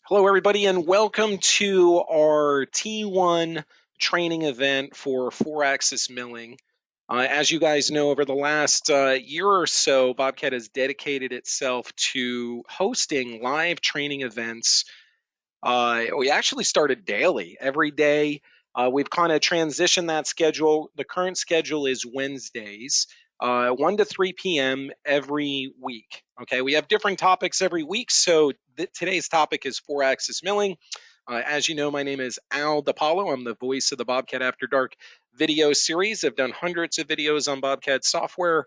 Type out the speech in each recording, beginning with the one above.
Hello, everybody, and welcome to our T1 training event for 4-axis milling. As you guys know, over the last year or so, Bobcat has dedicated itself to hosting live training events. We actually started daily, every day. We've kind of transitioned that schedule. The current schedule is Wednesdays, 1 to 3 p.m. every week. Okay, we have different topics every week. So today's topic is 4-axis milling. As you know, my name is Al DiPaolo. I'm the voice of the Bobcat After Dark video series. I've done hundreds of videos on Bobcat software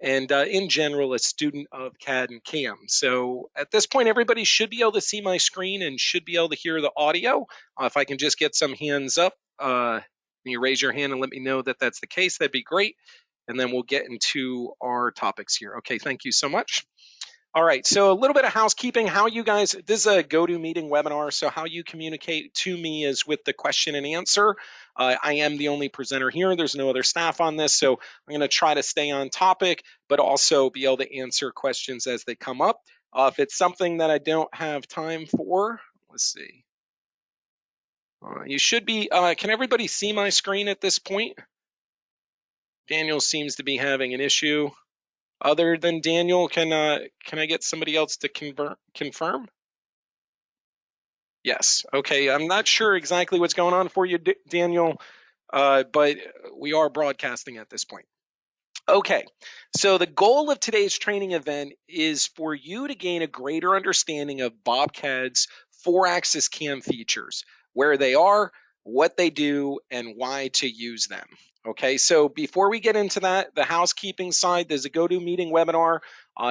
and in general, a student of CAD and CAM. So at this point, everybody should be able to see my screen and should be able to hear the audio. If I can just get some hands up, you raise your hand and let me know that that's the case, that'd be great. And then we'll get into our topics here. Okay, thank you so much. All right, so a little bit of housekeeping. How you guys, this is a GoToMeeting webinar, so how you communicate to me is with the question and answer. I am the only presenter here. There's no other staff on this, so I'm going to try to stay on topic, but also be able to answer questions as they come up. If it's something that I don't have time for, let's see. You should be, can everybody see my screen at this point? Daniel seems to be having an issue. Other than Daniel, can I get somebody else to confirm? Yes. Okay. I'm not sure exactly what's going on for you, Daniel, but we are broadcasting at this point. Okay. So the goal of today's training event is for you to gain a greater understanding of Bobcat's 4-axis CAM features, where they are, what they do, and why to use them. Okay, so before we get into that, the housekeeping side, there's a GoToMeeting webinar.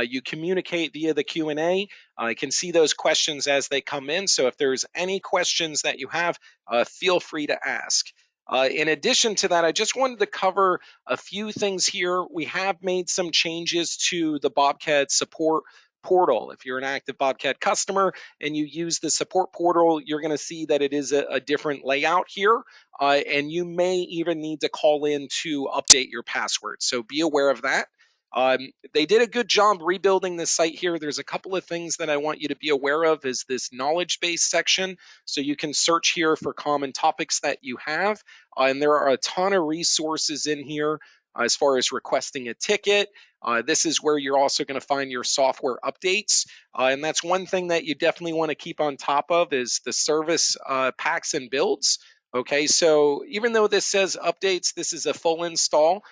You communicate via the Q&A. I can see those questions as they come in. So if there's any questions that you have, feel free to ask. In addition to that, I just wanted to cover a few things here. We have made some changes to the Bobcat support portal. If you're an active Bobcat customer and you use the support portal, you're going to see that it is a different layout here. And you may even need to call in to update your password. So be aware of that. They did a good job rebuilding the site here. There's a couple of things that I want you to be aware of is this knowledge base section. So you can search here for common topics that you have. And there are a ton of resources in here as far as requesting a ticket. This is where you're also going to find your software updates. And that's one thing that you definitely want to keep on top of is the service packs and builds. Okay, so even though this says updates, this is a full install.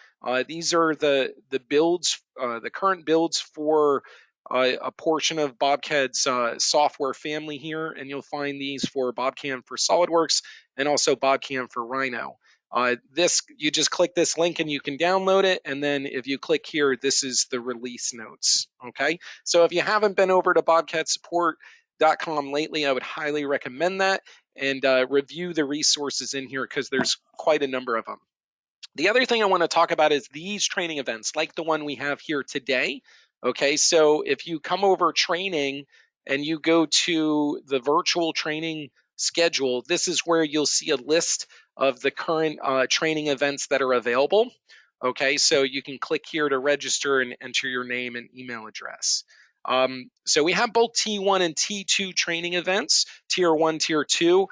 These are the builds, the current builds for a portion of Bobcat's software family here, and you'll find these for BobCAM for SolidWorks and also BobCAM for Rhino. You just click this link and you can download it, and then if you click here, this is the release notes. Okay, so if you haven't been over to BobCAD-CAM lately, I would highly recommend that and review the resources in here because there's quite a number of them. The other thing I want to talk about is these training events like the one we have here today. Okay, so if you come over training and you go to the virtual training schedule, this is where you'll see a list of the current training events that are available. Okay, so you can click here to register and enter your name and email address. So we have both T1 and T2 training events, Tier 1, Tier 2.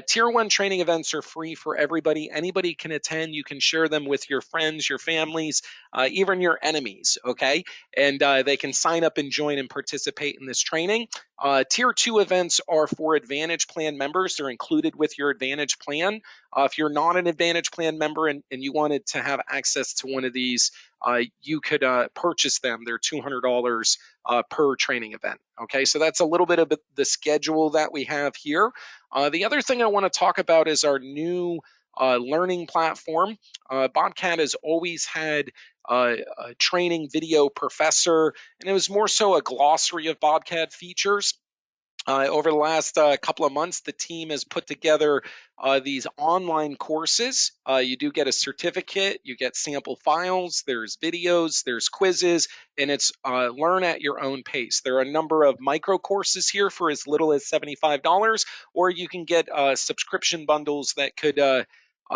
Tier 1 training events are free for everybody. Anybody can attend. You can share them with your friends, your families, even your enemies, okay? And they can sign up and join and participate in this training. Tier 2 events are for Advantage Plan members. They're included with your Advantage Plan. If you're not an Advantage Plan member and you wanted to have access to one of these, you could purchase them. They're $200 per training event. Okay, so that's a little bit of the schedule that we have here. The other thing I want to talk about is our new learning platform. Bobcat has always had a training video professor, and it was more so a glossary of Bobcat features. Over the last couple of months, the team has put together these online courses. You do get a certificate, you get sample files, there's videos, there's quizzes, and it's learn at your own pace. There are a number of micro courses here for as little as $75, or you can get subscription bundles that could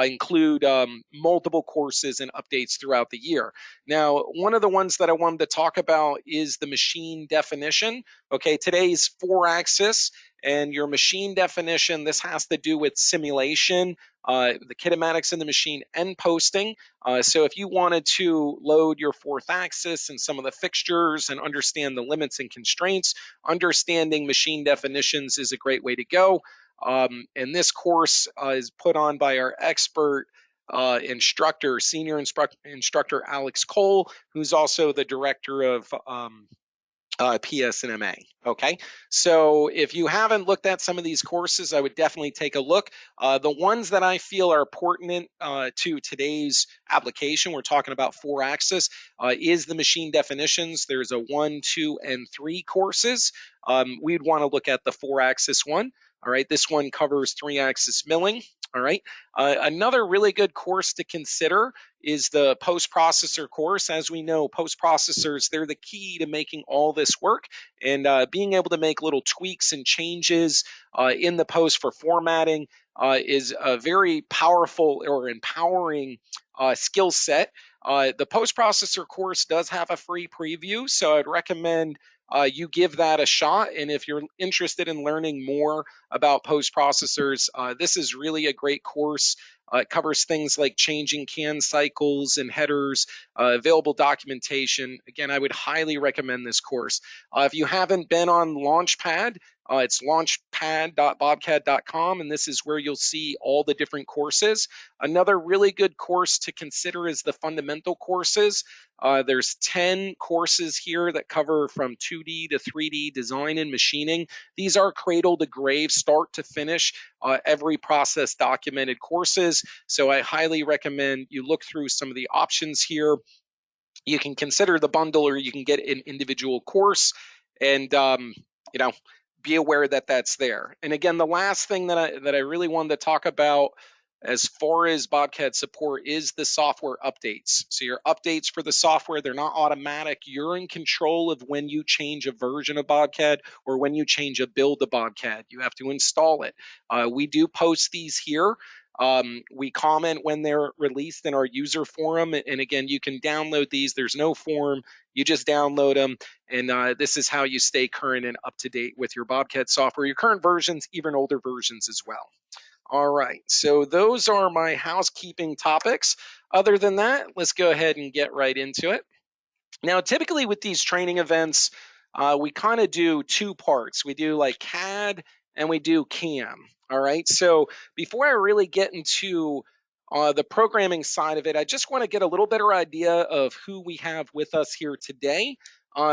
include multiple courses and updates throughout the year. Now, one of the ones that I wanted to talk about is the machine definition. Okay, today's 4-axis, and your machine definition. This has to do with simulation, the kinematics in the machine, and posting. So if you wanted to load your fourth axis and some of the fixtures and understand the limits and constraints, understanding machine definitions is a great way to go. And this course is put on by our expert instructor, senior instructor Alex Cole, who's also the director of PSNMA. Okay, so if you haven't looked at some of these courses, I would definitely take a look. The ones that I feel are pertinent to today's application, we're talking about 4-axis, is the machine definitions. There's a 1, 2, and 3 courses. We'd want to look at the 4-axis one. All right, this one covers 3-axis milling. All right, another really good course to consider is the post-processor course. As we know, post-processors, they're the key to making all this work, and being able to make little tweaks and changes in the post for formatting is a very powerful or empowering skill set. The post-processor course does have a free preview, so I'd recommend you give that a shot. And if you're interested in learning more about post-processors, this is really a great course. It covers things like changing CAN cycles and headers, available documentation. Again, I would highly recommend this course. If you haven't been on Launchpad, it's launchpad.bobcad.com, and this is where you'll see all the different courses. Another really good course to consider is the fundamental courses. There's 10 courses here that cover from 2D to 3D design and machining. These are cradle to grave, start to finish, every process documented courses. So I highly recommend you look through some of the options here. You can consider the bundle, or you can get an individual course, and be aware that that's there. And again, the last thing that I really wanted to talk about as far as BobCAD support is the software updates. So your updates for the software, they're not automatic. You're in control of when you change a version of BobCAD or when you change a build of BobCAD. You have to install it. We do post these here. We comment when they're released in our user forum. And again, you can download these. There's no form. You just download them. And this is how you stay current and up to date with your BobCAD software, your current versions, even older versions as well. All right, so those are my housekeeping topics. Other than that, let's go ahead and get right into it. Now, typically with these training events, we kind of do 2 parts. We do like CAD and we do CAM. All right, so before I really get into the programming side of it, I just want to get a little better idea of who we have with us here today.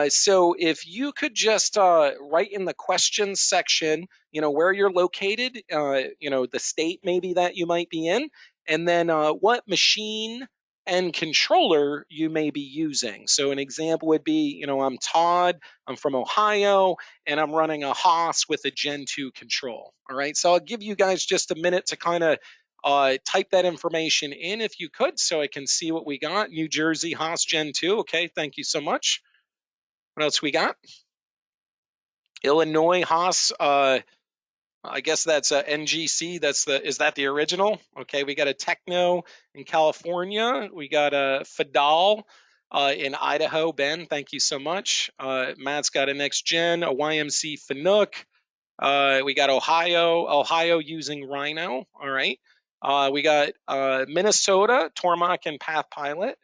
So if you could just write in the questions section, where you're located, the state maybe that you might be in, and then what machine and controller you may be using. So an example would be, I'm Todd, I'm from Ohio, and I'm running a Haas with a Gen 2 control. All right, so I'll give you guys just a minute to kind of type that information in if you could, so I can see what we got. New Jersey Haas Gen 2. Okay, thank you so much. What else we got? Illinois Haas. I guess that's a NGC. Is that the original? Okay, we got a Techno in California. We got a Fadal in Idaho. Ben, thank you so much. Matt's got a Next Gen, a YMC Fanuc. We got Ohio using Rhino. All right. We got Minnesota, Tormach and Path Pilot.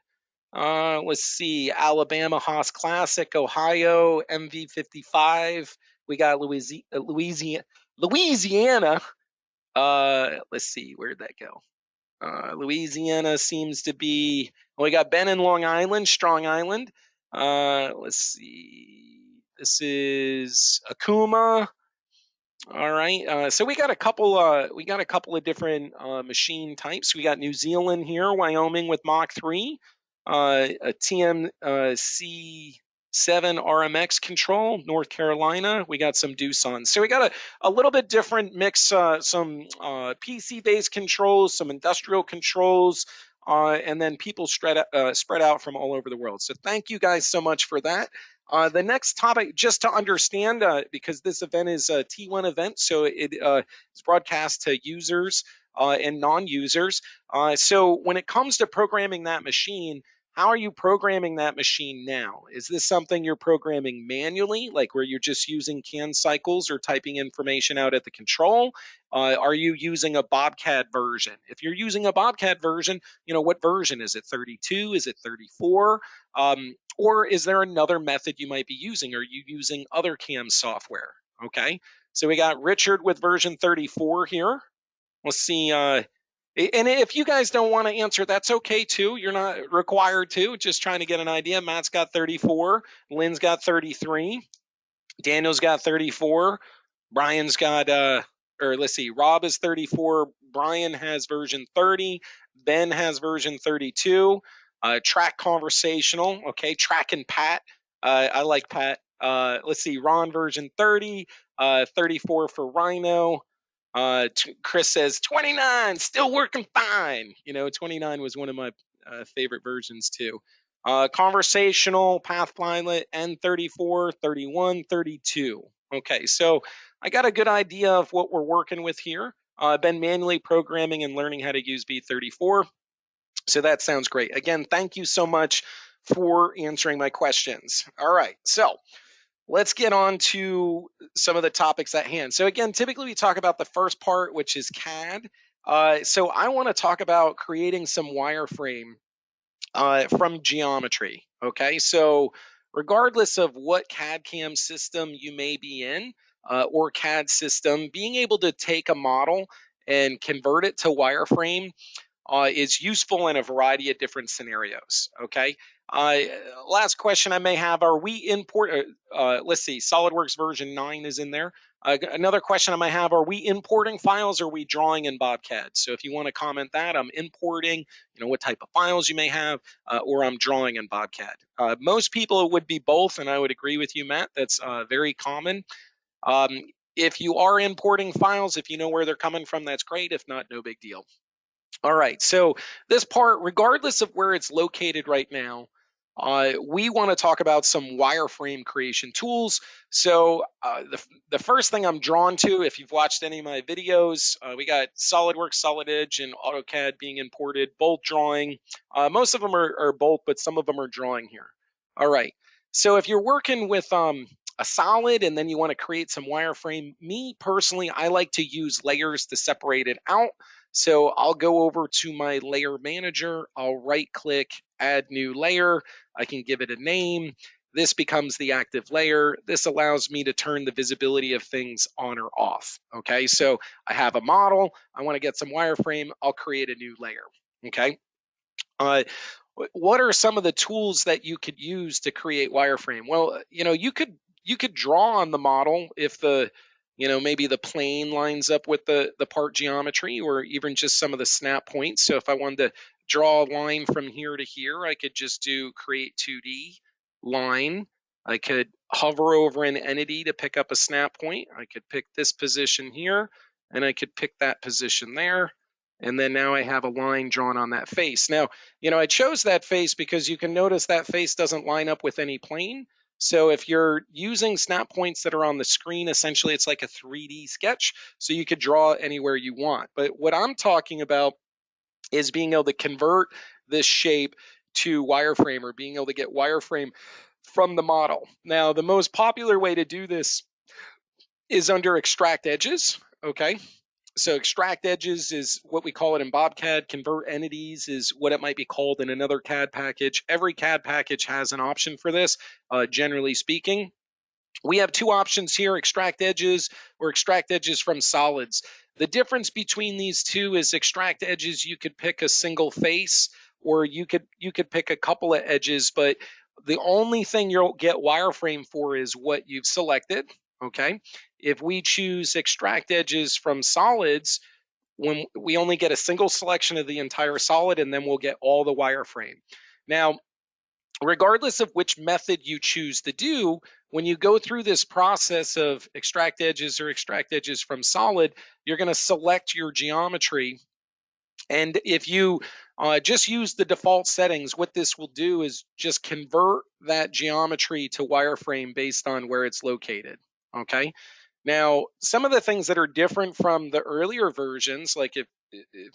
Let's see, Alabama Haas Classic, Ohio MV55. We got Louisiana. Let's see, where'd that go? Louisiana seems to be. We got Ben in Long Island, Strong Island. Let's see. This is Akuma. All right. So we got a couple. Of different machine types. We got New Zealand here, Wyoming with Mach 3, a TMC 7 RMX control, North Carolina. We got some Doosan. So we got a little bit different mix. Some PC-based controls, some industrial controls, and then people spread out from all over the world. So thank you guys so much for that. The next topic, just to understand, because this event is a T1 event, so it is broadcast to users and non-users. So when it comes to programming that machine, how are you programming that machine now? Is this something you're programming manually, like where you're just using CAN cycles or typing information out at the control? Are you using a BobCAD version? If you're using a BobCAD version, what version is it? 32? Is it 34? Or is there another method you might be using? Are you using other CAM software? Okay, so we got Richard with version 34 here. Let's see. And if you guys don't want to answer, that's okay too. You're not required to. Just trying to get an idea. Matt's got 34. Lynn's got 33. Daniel's got 34. Brian's got or let's see, Rob is 34. Brian has version 30. Ben has version 32. Track conversational. Okay, track and Pat. I like Pat. Let's see, Ron version 30. 34 for Rhino. Chris says 29, still working fine. 29 was one of my favorite versions too. Conversational, Pathpilot, N34, 31, 32. Okay, so I got a good idea of what we're working with here. I've been manually programming and learning how to use V34. So that sounds great. Again, thank you so much for answering my questions. All right, so let's get on to some of the topics at hand. So again, typically we talk about the first part, which is CAD. So I want to talk about creating some wireframe from geometry. Okay, so regardless of what CAD-CAM system you may be in or CAD system, being able to take a model and convert it to wireframe is useful in a variety of different scenarios. Okay. Last question I may have: are we let's see, SolidWorks version 9 is in there. Another question I might have: are we importing files, or are we drawing in BobCAD? So if you want to comment that, I'm importing, what type of files you may have, or I'm drawing in BobCAD. Most people it would be both, and I would agree with you, Matt. That's very common. Um, if you are importing files, if you know where they're coming from, that's great. If not, no big deal. All right, so this part, regardless of where it's located right now, we want to talk about some wireframe creation tools. So the first thing I'm drawn to, if you've watched any of my videos, we got SolidWorks, Solid Edge, and AutoCAD being imported, bolt drawing. Most of them are bolt, but some of them are drawing here. All right, so if you're working with a solid and then you want to create some wireframe, me personally, I like to use layers to separate it out. So I'll go over to my layer manager, I'll right click, add new layer. I can give it a name. This becomes the active layer. This allows me to turn the visibility of things on or off. Okay, so I have a model, I want to get some wireframe, I'll create a new layer. Okay. What are some of the tools that you could use to create wireframe? Well, you could draw on the model if the maybe the plane lines up with the part geometry, or even just some of the snap points. So if I wanted to draw a line from here to here, I could just do create 2D line. I could hover over an entity to pick up a snap point. I could pick this position here, and I could pick that position there. And then now I have a line drawn on that face. Now, I chose that face because you can notice that face doesn't line up with any plane. So if you're using snap points that are on the screen, essentially it's like a 3D sketch. So you could draw anywhere you want. But what I'm talking about is being able to convert this shape to wireframe, or being able to get wireframe from the model. Now, the most popular way to do this is under extract edges. Okay. So extract edges is what we call it in BobCAD. Convert entities is what it might be called in another CAD package. Every CAD package has an option for this, generally speaking. We have two options here: extract edges or extract edges from solids. The difference between these two is extract edges, you could pick a single face, or you could pick a couple of edges, but the only thing you'll get wireframe for is what you've selected. Okay. If we choose extract edges from solids, when we only get a single selection of the entire solid, and then we'll get all the wireframe. Now, regardless of which method you choose to do, when you go through this process of extract edges or extract edges from solid, you're going to select your geometry. And if you just use the default settings, what this will do is just convert that geometry to wireframe based on where it's located. Okay. Now, some of the things that are different from the earlier versions, like if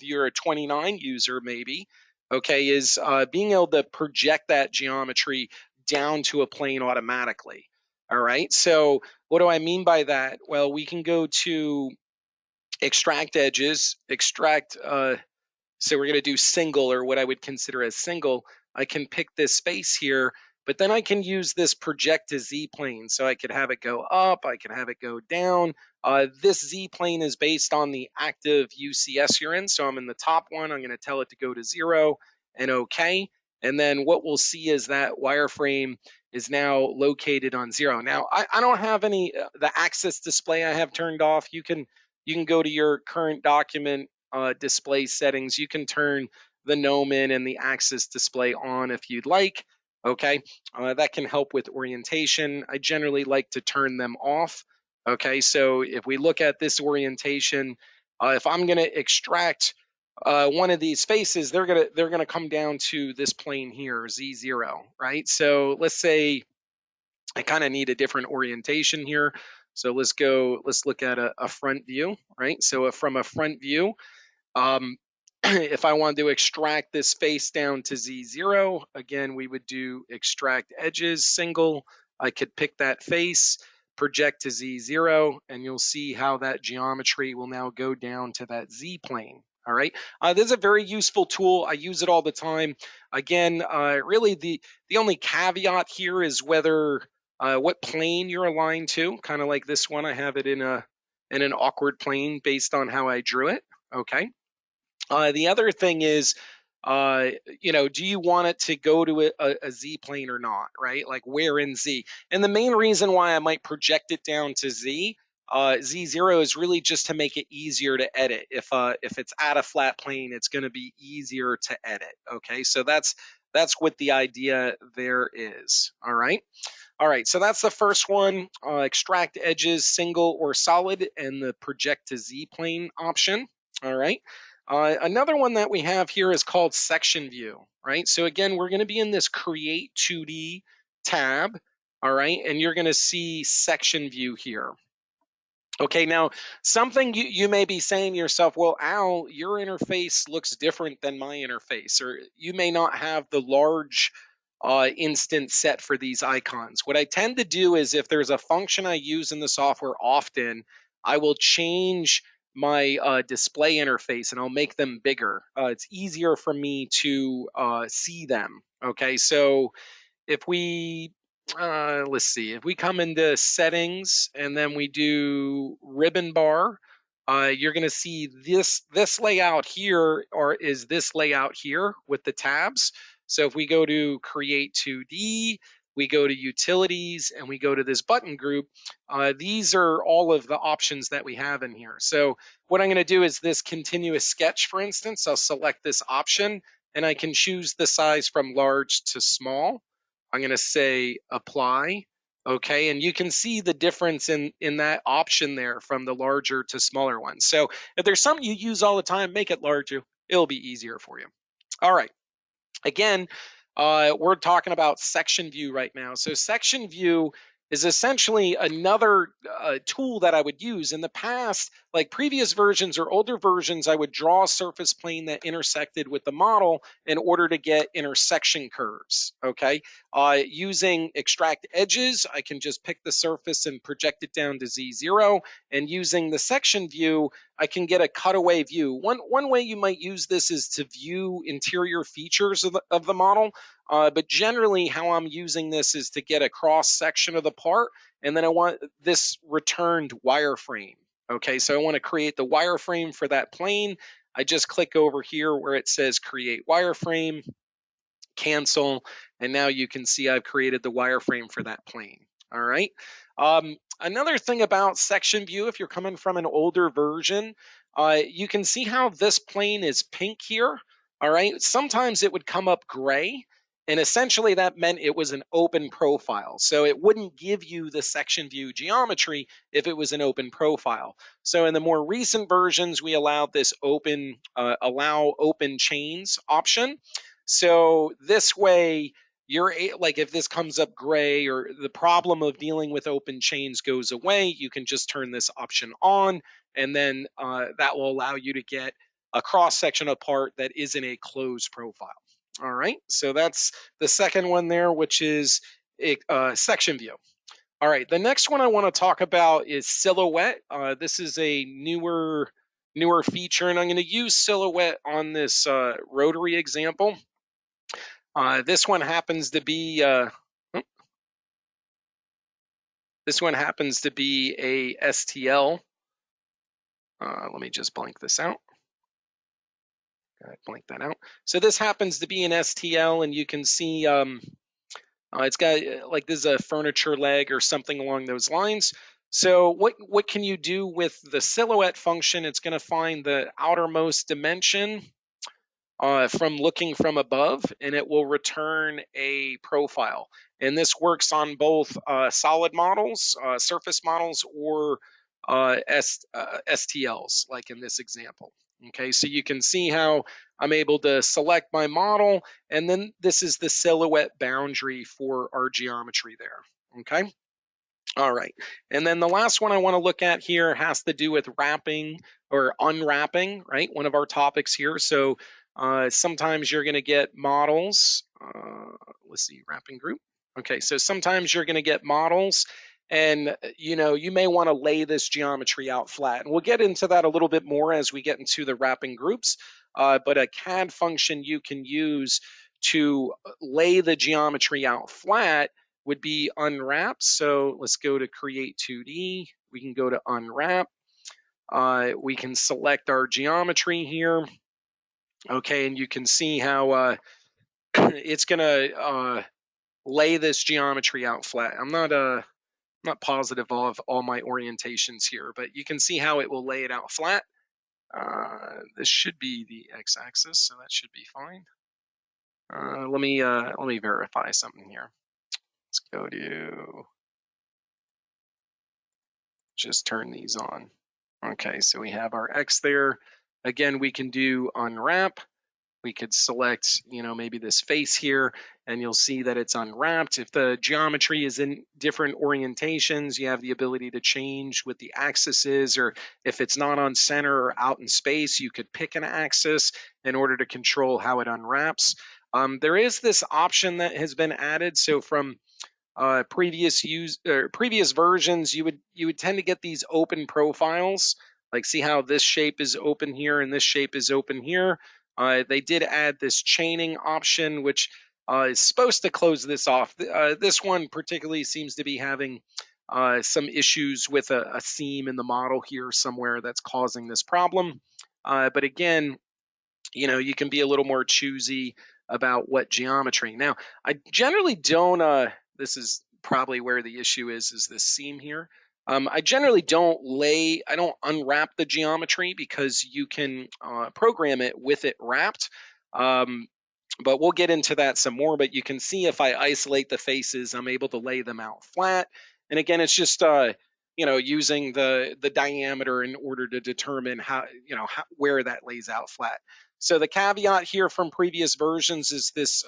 you're a 29 user, maybe okay, is being able to project that geometry down to a plane automatically. All right, so what do I mean by that? Well, we can go to extract edges, extract so we're going to do single, or what I would consider as single. I can pick this space here, but then I can use this project to Z plane. So I could have it go up, I can have it go down. This Z plane is based on the active UCS you're in. So I'm in the top one, I'm going to tell it to go to 0 and OK. And then what we'll see is that wireframe is now located on 0. Now, I don't have any, the axis display I have turned off. You can go to your current document display settings. You can turn the gnomon and the axis display on if you'd like. Okay, that can help with orientation. I generally like to turn them off. Okay, so if we look at this orientation, if I'm going to extract one of these faces, they're gonna come down to this plane here, Z0, right? So let's say I kind of need a different orientation here. So let's look at a front view, right? So from a front view, if I wanted to extract this face down to Z0, again, we would do extract edges, single. I could pick that face, project to Z0, and you'll see how that geometry will now go down to that Z plane. All right, this is a very useful tool. I use it all the time. Again, really the only caveat here is whether what plane you're aligned to. Kind of like this one, I have it in an awkward plane based on how I drew it. Okay. The other thing is, do you want it to go to a Z plane or not, right? Like where in Z? And the main reason why I might project it down to Z, Z0 is really just to make it easier to edit. If it's at a flat plane, it's going to be easier to edit. Okay, so that's what the idea there is. All right. All right, so that's the first one, extract edges, single or solid, and the project to Z plane option. All right. Another one that we have here is called section view, right? So again, we're going to be in this create 2D tab, all right? And you're going to see section view here. Okay, now something you may be saying to yourself, well, Al, your interface looks different than my interface, or you may not have the large instance set for these icons. What I tend to do is if there's a function I use in the software often, I will change my display interface and I'll make them bigger. It's easier for me to see them. Okay, so if we let's see, if we come into settings and then we do ribbon bar, you're going to see this layout here, or is this layout here with the tabs. So if we go to create 2D, we go to utilities, and we go to this button group, these are all of the options that we have in here. So what I'm going to do is this continuous sketch, for instance, I'll select this option and I can choose the size from large to small. I'm going to say apply. Okay, and you can see the difference in that option there from the larger to smaller ones. So if there's something you use all the time, make it larger. It'll be easier for you. All right. Again, we're talking about section view right now. So section view is essentially another tool that I would use. In the past, like previous versions or older versions, I would draw a surface plane that intersected with the model in order to get intersection curves, okay? Using extract edges, I can just pick the surface and project it down to Z0. And using the section view, I can get a cutaway view. One way you might use this is to view interior features of the model. But generally how I'm using this is to get a cross section of the part, and then I want this returned wireframe. Okay, so I want to create the wireframe for that plane. I just click over here where it says create wireframe, cancel, and now you can see I've created the wireframe for that plane. All right. Another thing about section view, if you're coming from an older version, you can see how this plane is pink here. All right. Sometimes it would come up gray. And essentially that meant it was an open profile. So it wouldn't give you the section view geometry if it was an open profile. So in the more recent versions, we allowed this allow open chains option. So this way, you're like, if this comes up gray or the problem of dealing with open chains goes away, you can just turn this option on, and then that will allow you to get a cross section of part that isn't a closed profile. All right, so that's the second one there, which is a section view. All right, the next one I want to talk about is silhouette. This is a newer feature, and I'm going to use silhouette on this rotary example. This one happens to be a STL. Let me just blank this out. Blank that out. So this happens to be an STL, and you can see it's got like this is a furniture leg or something along those lines. So what can you do with the silhouette function? It's going to find the outermost dimension from looking from above, and it will return a profile. And this works on both solid models, surface models, or STLs, like in this example. Okay, so you can see how I'm able to select my model, and then this is the silhouette boundary for our geometry there. Okay. All right. And then the last one I want to look at here has to do with wrapping or unwrapping, right? One of our topics here. So sometimes you're going to get models. Let's see, wrapping group. Okay, so sometimes you're going to get models, and you may want to lay this geometry out flat. And we'll get into that a little bit more as we get into the wrapping groups. But a CAD function you can use to lay the geometry out flat would be unwrap. So let's go to create 2D. We can go to unwrap. We can select our geometry here. Okay, and you can see how it's going to lay this geometry out flat. I'm not positive of all my orientations here, but you can see how it will lay it out flat. This should be the x-axis, so that should be fine. Let me verify something here. Let's go to just turn these on. Okay, so we have our X there. Again, we can do unwrap. We could select, maybe this face here, and you'll see that it's unwrapped. If the geometry is in different orientations, you have the ability to change what the axis is, or if it's not on center or out in space, you could pick an axis in order to control how it unwraps. There is this option that has been added. So from previous versions, you would tend to get these open profiles. Like, see how this shape is open here and this shape is open here. They did add this chaining option, which is supposed to close this off. This one particularly seems to be having some issues with a seam in the model here somewhere that's causing this problem. But again, you can be a little more choosy about what geometry. Now, I generally don't, this is probably where the issue is this seam here. I generally don't unwrap the geometry because you can program it with it wrapped. But we'll get into that some more. But you can see if I isolate the faces, I'm able to lay them out flat. And again, it's just using the diameter in order to determine where that lays out flat. So the caveat here from previous versions is this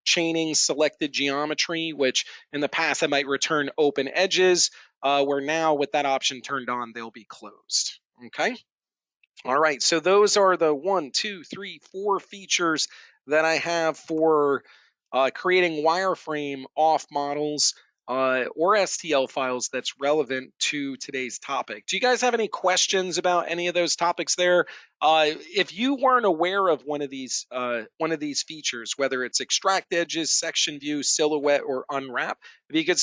chaining selected geometry, which in the past I might return open edges, where now with that option turned on, they'll be closed. Okay. All right, so those are the 1, 2, 3, 4 features that I have for creating wireframe off models or STL files that's relevant to today's topic. Do you guys have any questions about any of those topics there? If you weren't aware of one of these features, whether it's extract edges, section view, silhouette, or unwrap, if you could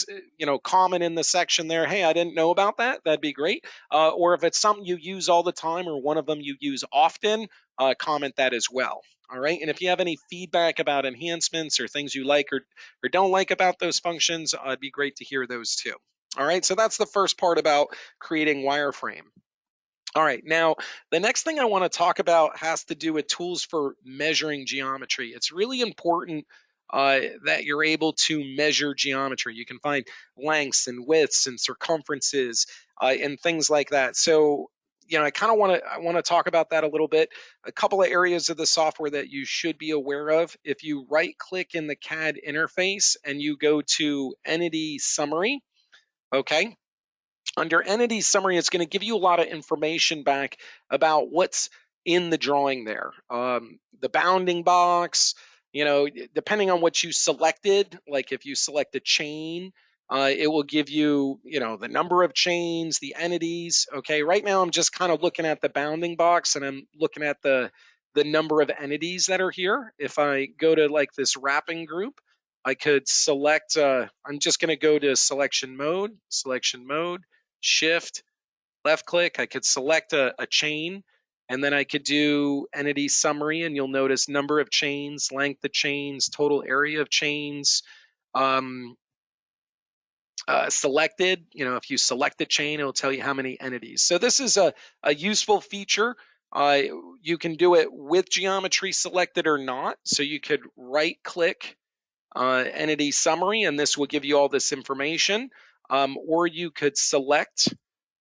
comment in the section there, hey, I didn't know about that, that'd be great. Or if it's something you use all the time or one of them you use often, comment that as well. All right. And if you have any feedback about enhancements or things you like or don't like about those functions, it'd be great to hear those too. All right. So that's the first part about creating wireframe. All right, now the next thing I want to talk about has to do with tools for measuring geometry. It's really important that you're able to measure geometry. You can find lengths and widths and circumferences and things like that. So, I kind of want to talk about that a little bit. A couple of areas of the software that you should be aware of. If you right-click in the CAD interface and you go to Entity Summary, okay. Under Entity Summary, it's going to give you a lot of information back about what's in the drawing there. The bounding box, depending on what you selected, like if you select a chain, it will give you, the number of chains, the entities. Okay, right now I'm just kind of looking at the bounding box and I'm looking at the number of entities that are here. If I go to like this wrapping group, I could select, I'm just going to go to selection mode, shift, left click. I could select a chain, and then I could do entity summary, and you'll notice number of chains, length of chains, total area of chains, selected. If you select a chain, it'll tell you how many entities. So this is a useful feature. You can do it with geometry selected or not. So you could right click entity summary, and this will give you all this information. Or you could select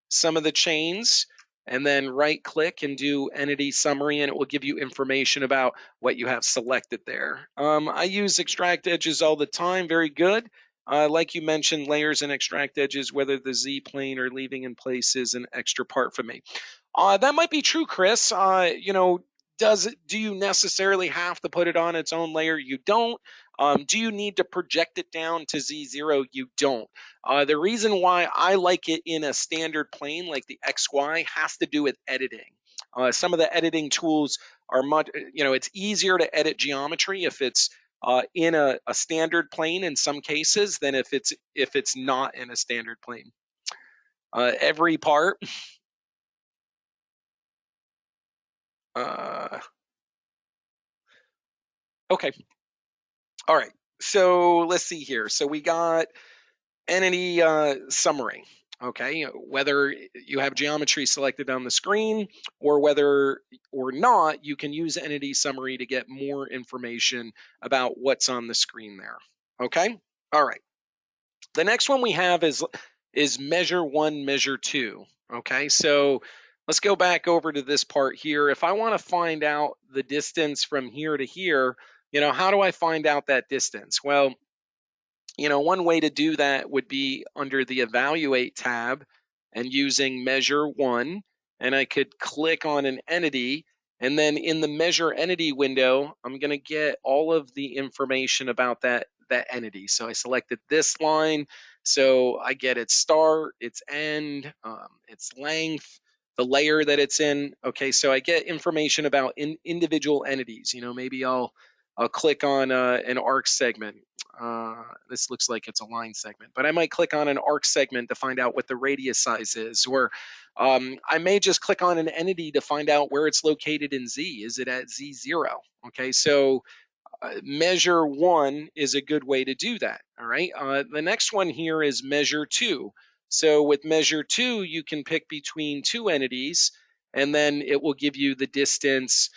some of the chains and then right click and do entity summary, and it will give you information about what you have selected there. I use extract edges all the time. Very good. Like you mentioned, layers and extract edges, whether the Z plane or leaving in place is an extra part for me. That might be true, Chris. Do you necessarily have to put it on its own layer? You don't. Do you need to project it down to Z0? You don't. The reason why I like it in a standard plane like the XY has to do with editing. Some of the editing tools are much, it's easier to edit geometry if it's in a standard plane in some cases than if it's not in a standard plane. Every part. Okay. All right. So let's see here. So we got entity summary. Okay, whether you have geometry selected on the screen or whether or not, you can use entity summary to get more information about what's on the screen there. Okay, all right. The next one we have is measure one, measure two. Okay, so let's go back over to this part here. If I want to find out the distance from here to here, how do I find out that distance? Well, one way to do that would be under the Evaluate tab and using Measure 1, and I could click on an entity, and then in the Measure Entity window, I'm going to get all of the information about that entity. So I selected this line, so I get its start, its end, its length, the layer that it's in. Okay, so I get information about individual entities. Maybe I'll click on an arc segment. This looks like it's a line segment, but I might click on an arc segment to find out what the radius size is, or I may just click on an entity to find out where it's located in Z. Is it at Z0? Okay, so measure 1 is a good way to do that. All right, the next one here is measure 2. So with measure 2, you can pick between two entities, and then it will give you the distance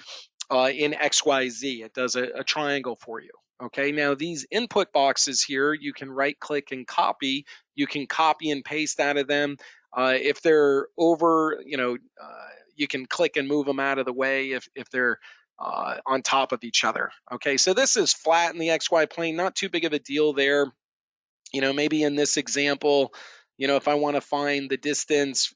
in XYZ. It does a triangle for you. Okay, now these input boxes here, you can right click and copy. You can copy and paste out of them. If they're over, you can click and move them out of the way if they're on top of each other. Okay, so this is flat in the XY plane, not too big of a deal there. Maybe in this example, if I want to find the distance,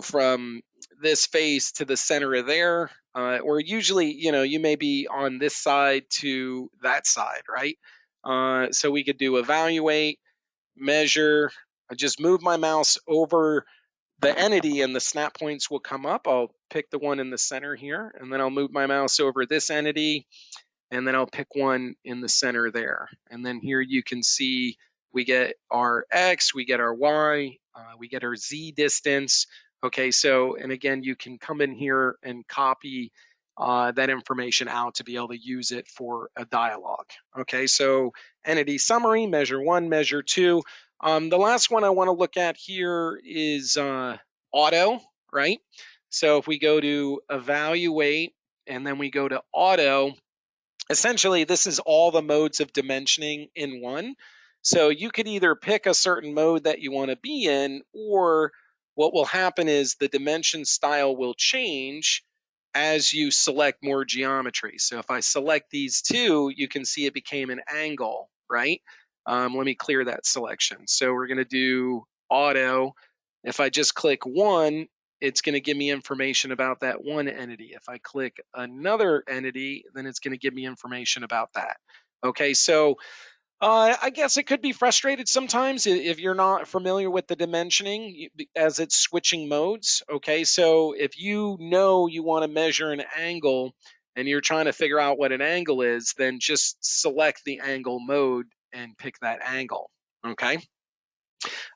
from this face to the center of there, or usually, you may be on this side to that side, right? So we could do evaluate, measure. I just move my mouse over the entity and the snap points will come up. I'll pick the one in the center here, and then I'll move my mouse over this entity, and then I'll pick one in the center there. And then here you can see we get our X, we get our Y, we get our Z distance. Okay, so, and again, you can come in here and copy that information out to be able to use it for a dialogue. Okay, so entity summary, measure 1, measure 2. The last one I want to look at here is auto, right? So if we go to evaluate and then we go to auto, essentially this is all the modes of dimensioning in one. So you could either pick a certain mode that you want to be in, or what will happen is the dimension style will change as you select more geometry. So if I select these two, you can see it became an angle, right? Let me clear that selection. So we're going to do auto. If I just click 1, it's going to give me information about that one entity. If I click another entity, then it's going to give me information about that. Okay, so I guess it could be frustrated sometimes if you're not familiar with the dimensioning as it's switching modes. Okay, so if you know you want to measure an angle and you're trying to figure out what an angle is, then just select the angle mode and pick that angle. Okay.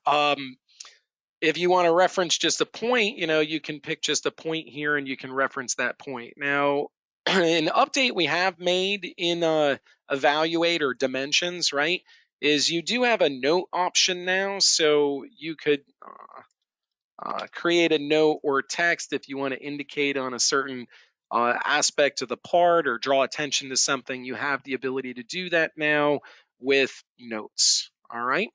Um, if you want to reference just a point, you can pick just a point here and you can reference that point. Now, an update we have made in evaluate or dimensions, right, is you do have a note option now. So you could create a note or text if you want to indicate on a certain aspect of the part or draw attention to something. You have the ability to do that now with notes. All right.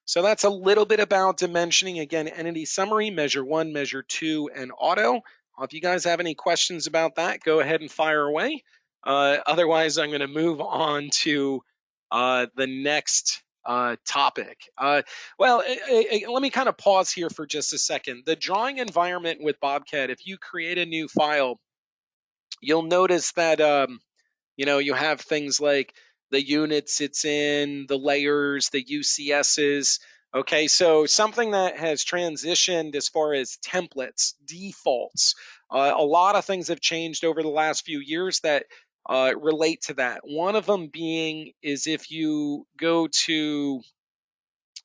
So that's a little bit about dimensioning. Again, entity summary, measure 1, measure 2, and auto. If you guys have any questions about that, go ahead and fire away. Otherwise, I'm going to move on to the next topic. Let me kind of pause here for just a second. The drawing environment with BobCAD, if you create a new file, you'll notice that you have things like the units it's in, the layers, the UCSs. Okay, so something that has transitioned as far as templates, defaults. A lot of things have changed over the last few years that relate to that. One of them being is if you go to,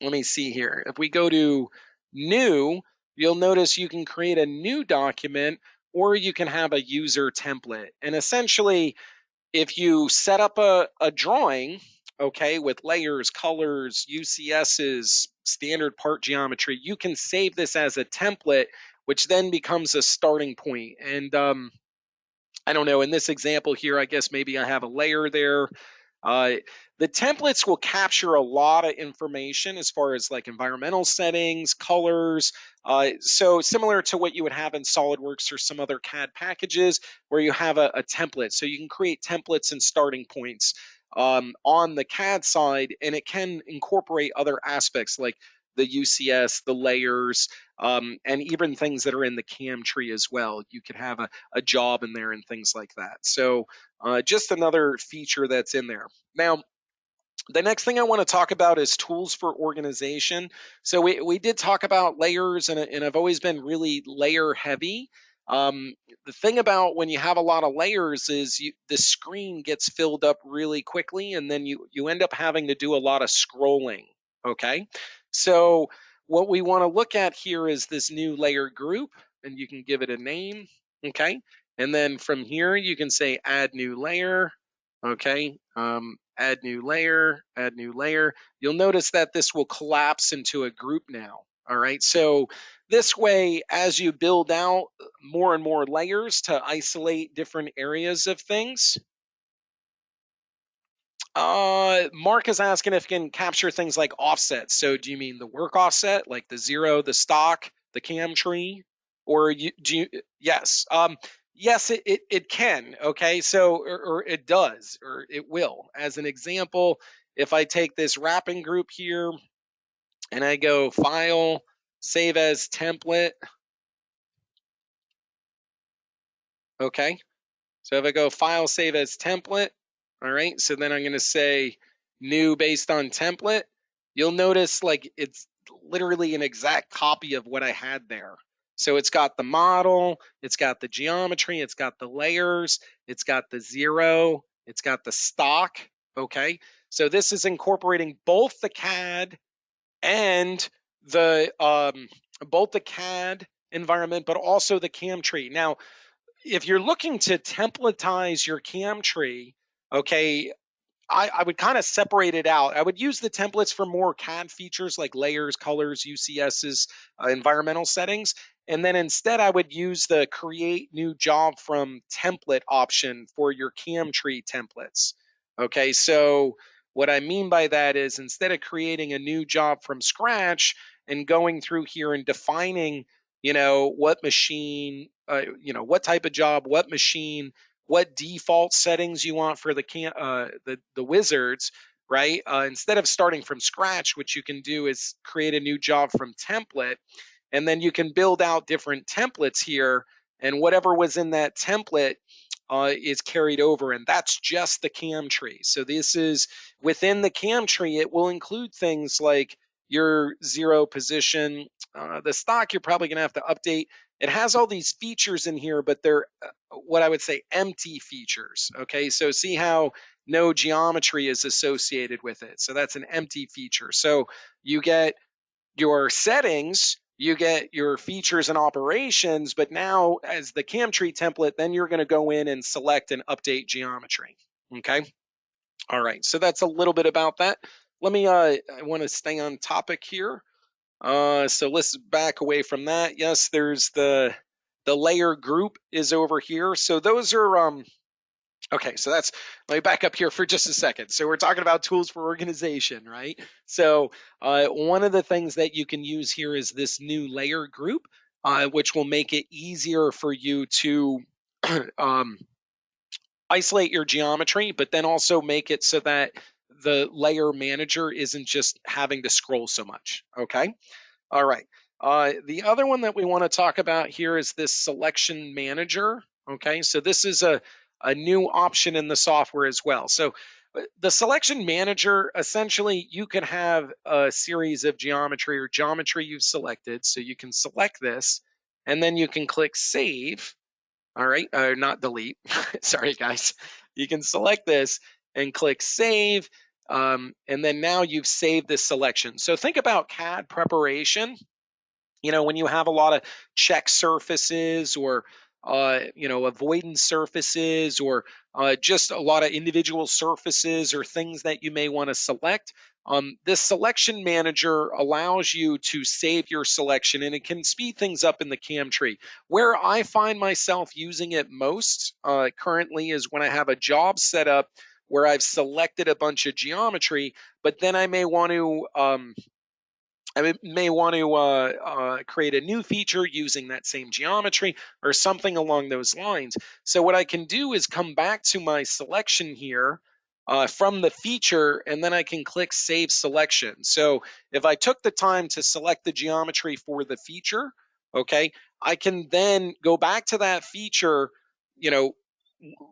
let me see here. If we go to new, you'll notice you can create a new document or you can have a user template. And essentially, if you set up a drawing, okay, with layers, colors, UCSs, standard part geometry, you can save this as a template, which then becomes a starting point. And I don't know, in this example here, I guess maybe I have a layer there. Uh, the templates will capture a lot of information as far as like environmental settings, colors. So similar to what you would have in SolidWorks or some other CAD packages where you have a template. So you can create templates and starting points on the CAD side, and it can incorporate other aspects like the UCS, the layers, and even things that are in the CAM tree as well. You could have a job in there and things like that. So just another feature that's in there. Now, the next thing I want to talk about is tools for organization. So we did talk about layers, and I've always been really layer heavy. The thing about when you have a lot of layers is the screen gets filled up really quickly, and then you end up having to do a lot of scrolling. Okay, so what we want to look at here is this new layer group, and you can give it a name. Okay, and then from here you can say add new layer. Okay, add new layer, add new layer. You'll notice that this will collapse into a group now. All right, so this way, as you build out more and more layers to isolate different areas of things, Mark is asking if you can capture things like offsets. So do you mean the work offset, like the zero, the stock, the CAM tree? Or yes. Yes, it can. Okay, so or it does, or it will. As an example, if I take this wrapping group here and I go File, Save as Template. Okay, so if I go File, Save as Template, all right, so then I'm going to say New based on template. You'll notice like it's literally an exact copy of what I had there. So it's got the model, it's got the geometry, it's got the layers, it's got the zero, it's got the stock, okay? So this is incorporating both the CAD and both the CAD environment, but also the CAM tree. Now, if you're looking to templatize your CAM tree, okay, I would kind of separate it out. I would use the templates for more CAD features like layers, colors, UCSs, environmental settings. And then instead, I would use the create new job from template option for your CAM tree templates. Okay, so what I mean by that is instead of creating a new job from scratch and going through here and defining, what machine, what type of job, what machine, what default settings you want for the wizards, right? Instead of starting from scratch, what you can do is create a new job from template. and then you can build out different templates here, and whatever was in that template is carried over, and that's just the CAM tree. So this is within the CAM tree. It will include things like your zero position, the stock you're probably going to have to update. It has all these features in here, but they're what I would say empty features. Okay, so see how no geometry is associated with it. So that's an empty feature. So you get your settings, you get your features and operations, but now as the CAM tree template, then you're going to go in and select and update geometry. Okay. All right. So that's a little bit about that. Let me, I want to stay on topic here. So let's back away from that. Yes, there's the layer group is over here. So those are, okay, so that's, let me back up here for just a second. So we're talking about tools for organization, right? So one of the things that you can use here is this new layer group, which will make it easier for you to isolate your geometry, but then also make it so that the layer manager isn't just having to scroll so much, okay? All right. The other one that we want to talk about here is this selection manager. Okay, so this is a new option in the software as well. So the selection manager, essentially, you can have a series of geometry or geometry you've selected. So you can select this, and then you can click Save. All right, not delete. Sorry, guys. You can select this and click Save. And then now you've saved this selection. So think about CAD preparation. You know, when you have a lot of check surfaces or you know, avoidance surfaces, or just a lot of individual surfaces or things that you may want to select, this selection manager allows you to save your selection, and it can speed things up in the CAM tree. Where I find myself using it most currently is when I have a job set up where I've selected a bunch of geometry, but then I may want to create a new feature using that same geometry or something along those lines. So what I can do is come back to my selection here from the feature, and then I can click Save Selection. So if I took the time to select the geometry for the feature, okay, I can then go back to that feature, you know,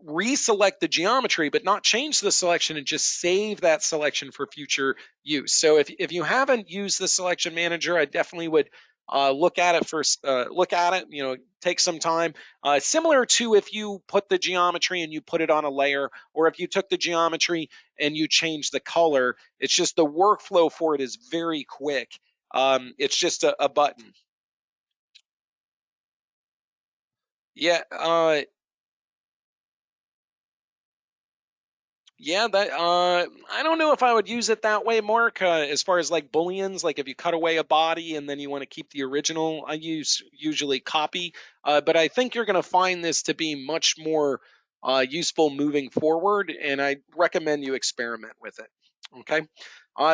reselect the geometry, but not change the selection, and just save that selection for future use. So if you haven't used the selection manager, I definitely would look at it first. Look at it, you know, take some time. Similar to if you put the geometry and you put it on a layer, or if you took the geometry and you change the color. It's just the workflow for it is very quick. It's just a button. Yeah. Yeah, that I don't know if I would use it that way, Mark. As far as like booleans, like if you cut away a body and then you want to keep the original, I use usually copy. But I think you're going to find this to be much more useful moving forward, and I recommend you experiment with it. Okay.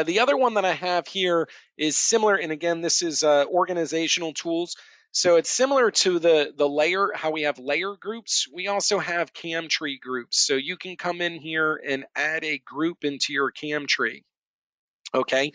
The other one that I have here is similar, and again, this is organizational tools. So it's similar to the layer, how we have layer groups. We also have CAM tree groups. So you can come in here and add a group into your CAM tree. Okay.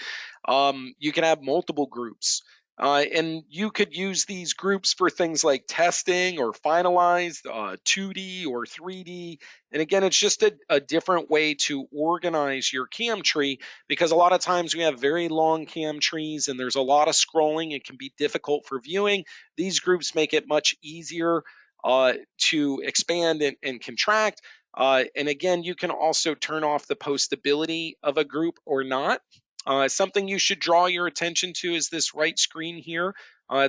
You can have multiple groups. And you could use these groups for things like testing or finalized, 2D or 3D. And again, it's just a different way to organize your CAM tree, because a lot of times we have very long CAM trees and there's a lot of scrolling. It can be difficult for viewing. These groups make it much easier to expand and contract. And again, you can also turn off the postability of a group or not. Something you should draw your attention to is this right screen here.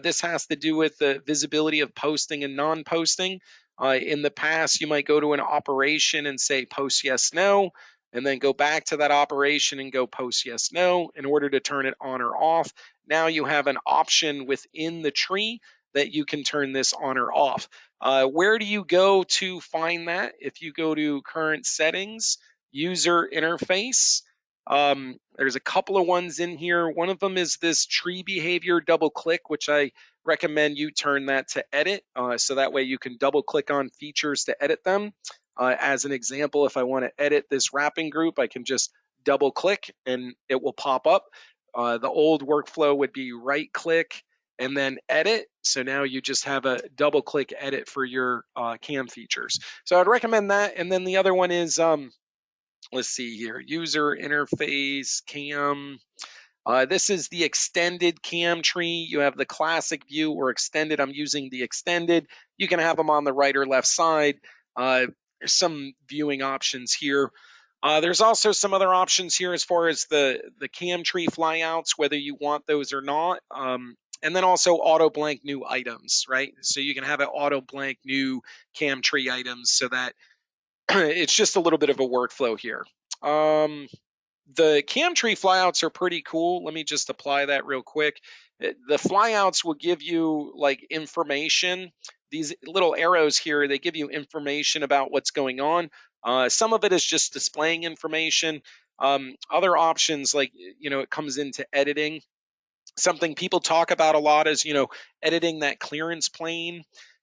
This has to do with the visibility of posting and non-posting. In the past, you might go to an operation and say post yes, no, and then go back to that operation and go post yes, no in order to turn it on or off. Now you have an option within the tree that you can turn this on or off. Where do you go to find that? If you go to current settings, user interface, there's a couple of ones in here. One of them is this tree behavior double click, which I recommend you turn that to edit. So that way you can double click on features to edit them. As an example, if I want to edit this wrapping group, I can just double click and it will pop up. The old workflow would be right click and then edit. So now you just have a double click edit for your CAM features. So I'd recommend that. And then the other one is, let's see here, user interface CAM. This is the extended CAM tree. You have the classic view or extended. I'm using the extended. You can have them on the right or left side. There's some viewing options here. There's also some other options here as far as the CAM tree flyouts, whether you want those or not. And then also auto blank new items, right? So you can have an auto blank new CAM tree items so that it's just a little bit of a workflow here. The CAM tree flyouts are pretty cool. Let me just apply that real quick. The flyouts will give you like information. These little arrows here, they give you information about what's going on. Some of it is just displaying information. Other options, like, it comes into editing. Something people talk about a lot is, editing that clearance plane,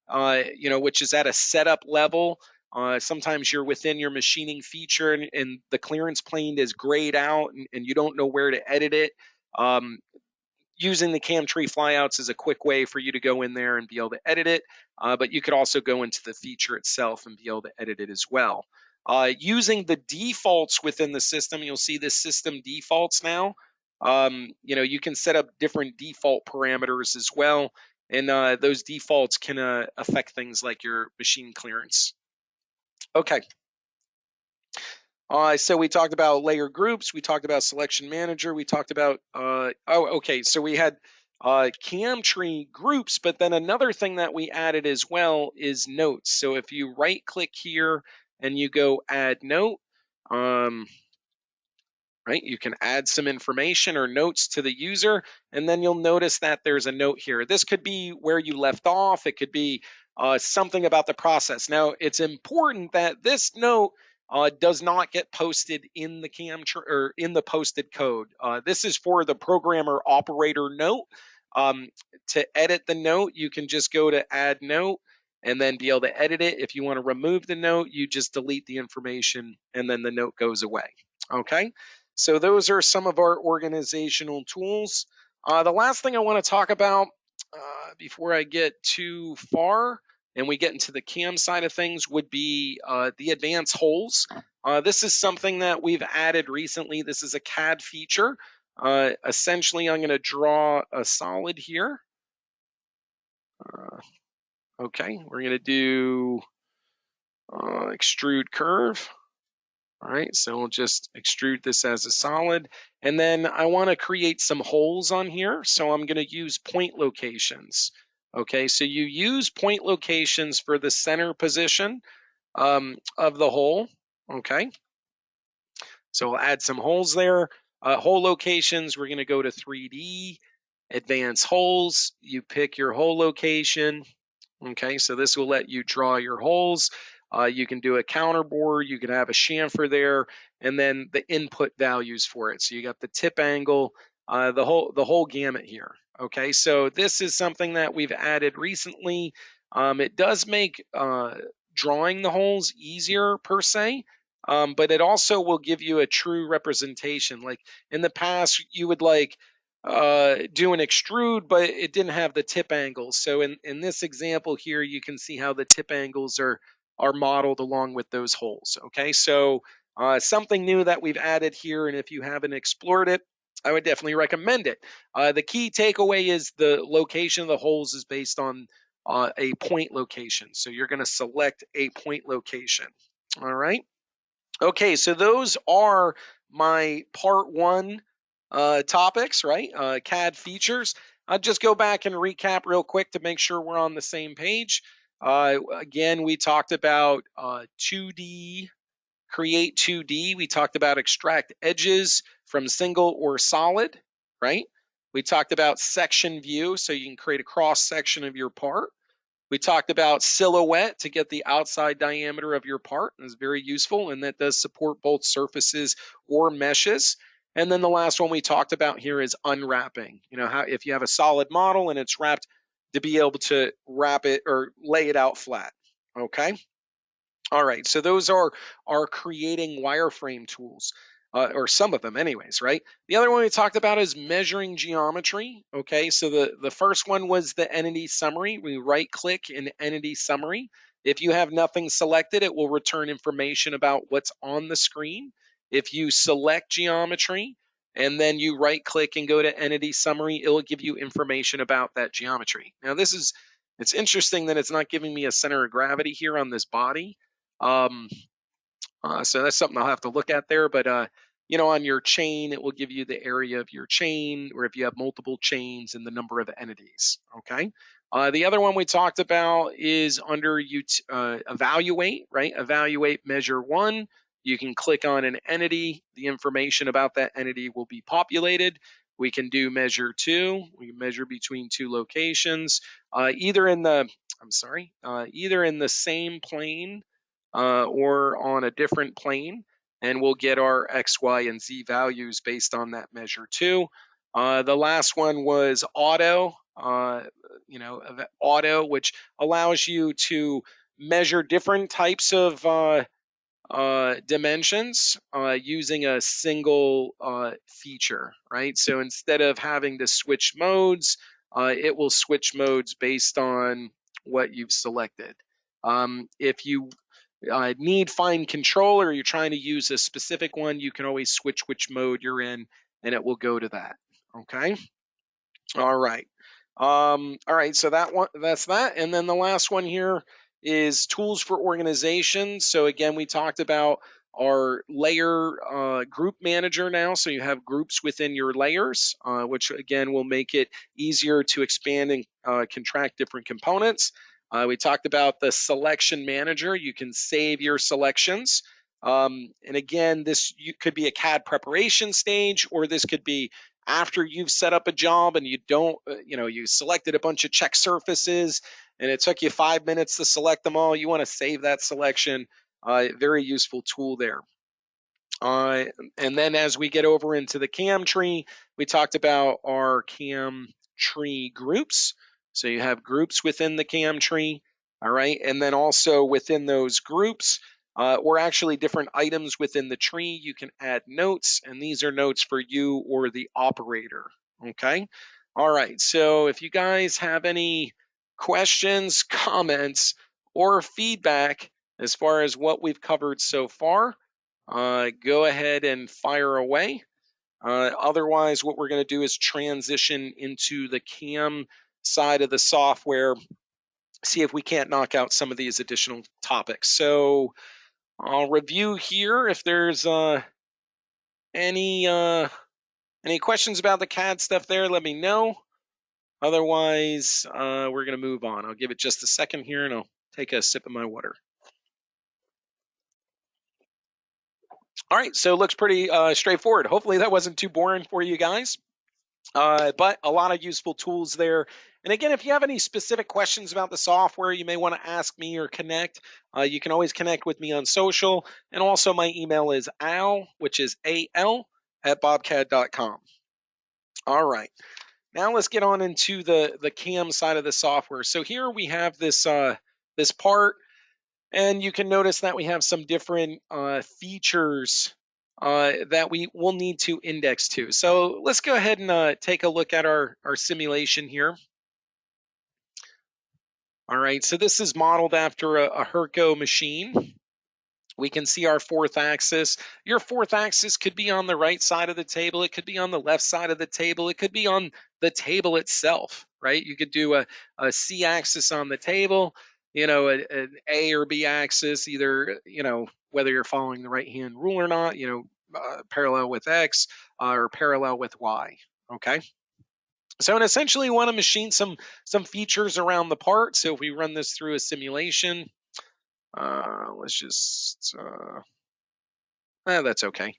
which is at a setup level. Sometimes you're within your machining feature and the clearance plane is grayed out and you don't know where to edit it. Using the CAM tree flyouts is a quick way for you to go in there and be able to edit it, but you could also go into the feature itself and be able to edit it as well. Using the defaults within the system, you'll see the system defaults now. You can set up different default parameters as well, and those defaults can affect things like your machine clearance. Okay. So we talked about layer groups, we talked about selection manager, we talked about, so we had CAM tree groups, but then another thing that we added as well is notes. So if you right click here and you go add note, right, you can add some information or notes to the user, and then you'll notice that there's a note here. This could be where you left off. It could be something about the process. Now, it's important that this note does not get posted in the or in the posted code. This is for the programmer operator note. To edit the note, you can just go to add note and then be able to edit it. If you want to remove the note, you just delete the information and then the note goes away. Okay. So those are some of our organizational tools. The last thing I want to talk about before I get too far and we get into the CAM side of things would be the advanced holes. This is something that we've added recently. This is a CAD feature. Essentially, I'm going to draw a solid here. Okay, we're going to do extrude curve. All right, so we'll just extrude this as a solid. And then I want to create some holes on here. So I'm going to use point locations. Okay, so you use point locations for the center position of the hole. Okay, so we'll add some holes there. Hole locations, we're going to go to 3D, advanced holes. You pick your hole location. Okay, so this will let you draw your holes. You can do a counterbore, you can have a chamfer there, and then the input values for it. So you got the tip angle, the whole gamut here. Okay, so this is something that we've added recently. It does make drawing the holes easier per se, but it also will give you a true representation. Like in the past, you would do an extrude, but it didn't have the tip angles. So in this example here, you can see how the tip angles are modeled along with those holes. Okay, so something new that we've added here, and if you haven't explored it, I would definitely recommend it. The key takeaway is the location of the holes is based on a point location. So you're going to select a point location. All right. Okay, so those are my part one topics, right? CAD features. I'll just go back and recap real quick to make sure we're on the same page. Again, we talked about 2D, create 2D. We talked about extract edges from single or solid, right? We talked about section view, so you can create a cross section of your part. We talked about silhouette to get the outside diameter of your part. It's very useful, and that does support both surfaces or meshes. And then the last one we talked about here is unwrapping. How if you have a solid model and it's wrapped, to be able to wrap it or lay it out flat. Okay. All right. So those are our creating wireframe tools. or some of them anyways, right? The other one we talked about is measuring geometry. Okay, so the first one was the entity summary. We right click in entity summary. If you have nothing selected, it will return information about what's on the screen. If you select geometry and then you right click and go to entity summary, it will give you information about that geometry. Now it's interesting that it's not giving me a center of gravity here on this body. So that's something I'll have to look at there. But on your chain, it will give you the area of your chain, or if you have multiple chains and the number of entities. Okay. The other one we talked about is under evaluate, right? Evaluate measure 1. You can click on an entity. The information about that entity will be populated. We can do measure 2. We can measure between 2 locations, either in the same plane or on a different plane, and we'll get our X, Y, and Z values based on that measure too. The last one was auto, auto, which allows you to measure different types of dimensions using a single feature, right? So instead of having to switch modes, it will switch modes based on what you've selected. If you need fine control or you're trying to use a specific one, you can always switch which mode you're in and it will go to that. Okay. All right. All right. So that's that. And then the last one here is tools for organization. So again, we talked about our layer group manager now. So you have groups within your layers, which again will make it easier to expand and contract different components. We talked about the selection manager. You can save your selections. And again, this could be a CAD preparation stage, or this could be after you've set up a job and you don't, you selected a bunch of check surfaces and it took you 5 minutes to select them all. You want to save that selection. Very useful tool there. And then as we get over into the CAM tree, we talked about our CAM tree groups. So you have groups within the CAM tree, all right? And then also within those groups, or actually different items within the tree, you can add notes, and these are notes for you or the operator, okay? All right, so if you guys have any questions, comments, or feedback as far as what we've covered so far, go ahead and fire away. Otherwise, what we're going to do is transition into the CAM side of the software, see if we can't knock out some of these additional topics. So I'll review here. If there's any questions about the CAD stuff there, let me know. Otherwise, we're going to move on. I'll give it just a second here and I'll take a sip of my water. All right, so it looks pretty straightforward. Hopefully that wasn't too boring for you guys, but a lot of useful tools there. And again, if you have any specific questions about the software, you may want to ask me or connect. You can always connect with me on social. And also my email is al, which is al, at bobcad.com. All right, now let's get on into the CAM side of the software. So here we have this part. And you can notice that we have some different features that we will need to index to. So let's go ahead and take a look at our simulation here. All right, so this is modeled after a Herco machine. We can see our fourth axis. Your fourth axis could be on the right side of the table. It could be on the left side of the table. It could be on the table itself, right? You could do a C axis on the table, an A or B axis, either, whether you're following the right hand rule or not, parallel with X or parallel with Y, okay? So, and essentially you want to machine some features around the part. So if we run this through a simulation, let's just, that's okay.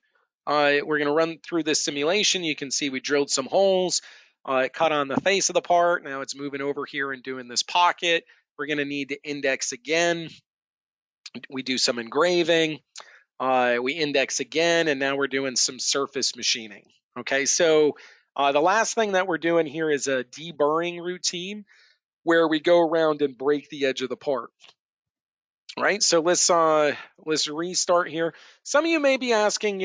We're going to run through this simulation. You can see we drilled some holes, cut on the face of the part. Now it's moving over here and doing this pocket. We're going to need to index again. We do some engraving. We index again, and now we're doing some surface machining. Okay, so the last thing that we're doing here is a deburring routine where we go around and break the edge of the part. Right, so let's restart here. Some of you may be asking,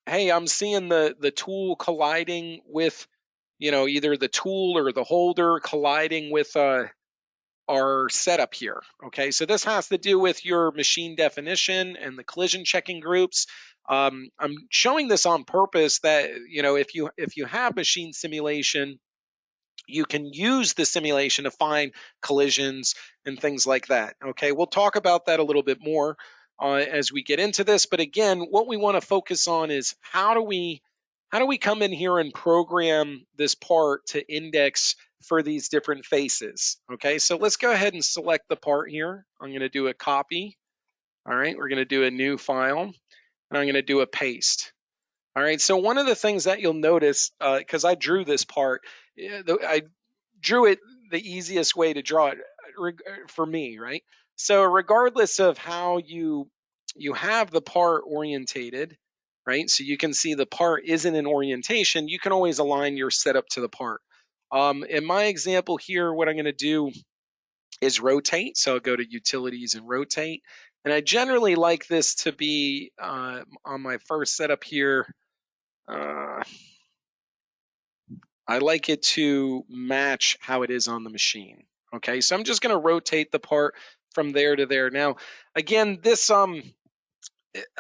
hey, I'm seeing the tool colliding with, either the tool or the holder colliding with our setup here. Okay, so this has to do with your machine definition and the collision checking groups. I'm showing this on purpose that, if you have machine simulation, you can use the simulation to find collisions and things like that. Okay, we'll talk about that a little bit more as we get into this. But again, what we want to focus on is how do we come in here and program this part to index for these different faces. Okay, so let's go ahead and select the part here. I'm going to do a copy. All right, we're going to do a new file, and I'm going to do a paste. All right, so one of the things that you'll notice, because I drew this part, I drew it the easiest way to draw it for me, right? So regardless of how you have the part orientated, right? So you can see the part isn't in orientation, you can always align your setup to the part. In my example here, what I'm going to do is rotate. So I'll go to utilities and rotate. And I generally like this to be on my first setup here. I like it to match how it is on the machine. Okay, so I'm just going to rotate the part from there to there. Now, again, this I'm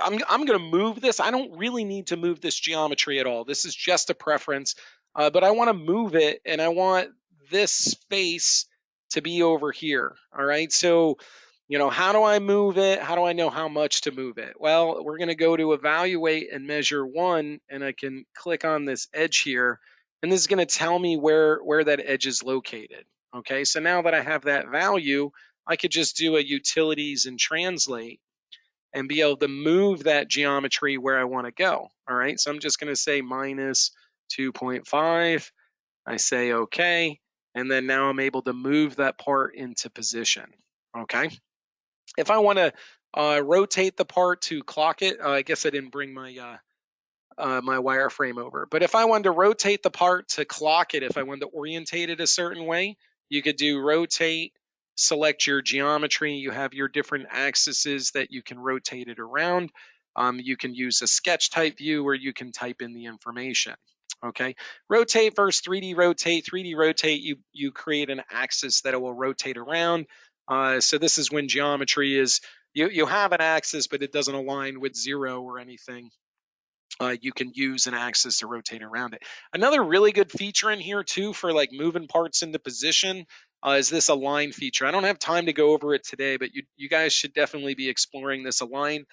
going to move this. I don't really need to move this geometry at all. This is just a preference, but I want to move it, and I want this space to be over here. All right, so how do I move it? How do I know how much to move it? Well, we're going to go to evaluate and measure one, and I can click on this edge here, and this is going to tell me where that edge is located. Okay, so now that I have that value, I could just do a utilities and translate and be able to move that geometry where I want to go. All right, so I'm just going to say minus 2.5. I say okay, and then now I'm able to move that part into position. Okay, if I want to rotate the part to clock it, I guess I didn't bring my my wireframe over. But if I wanted to rotate the part to clock it, if I wanted to orientate it a certain way, you could do rotate, select your geometry. You have your different axes that you can rotate it around. You can use a sketch type view where you can type in the information. Okay, rotate versus 3D rotate. 3D rotate, you create an axis that it will rotate around. So this is when geometry is, you have an axis, but it doesn't align with 0 or anything. You can use an axis to rotate around it. Another really good feature in here too for like moving parts into position is this align feature. I don't have time to go over it today, but you guys should definitely be exploring this align.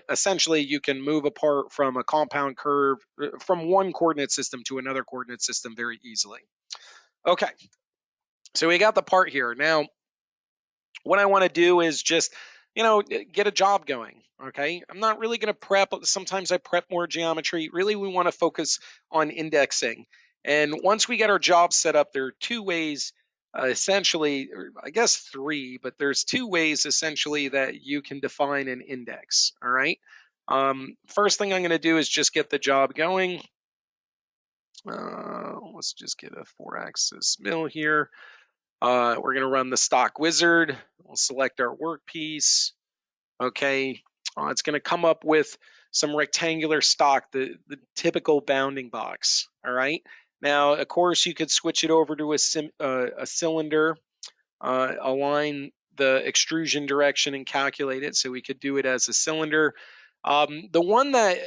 Essentially, you can move a part from a compound curve from one coordinate system to another coordinate system very easily. Okay, so we got the part here. Now, what I want to do is just, get a job going. Okay, I'm not really going to prep. Sometimes I prep more geometry. Really, we want to focus on indexing. And once we get our job set up, there are two ways, essentially, or I guess three, but there's two ways essentially that you can define an index. All right. First thing I'm going to do is just get the job going. Let's just get a 4-axis mill here. We're going to run the stock wizard. We'll select our workpiece. Okay, it's going to come up with some rectangular stock, the typical bounding box. All right. Now, of course, you could switch it over to a cylinder, align the extrusion direction and calculate it. So we could do it as a cylinder. The one that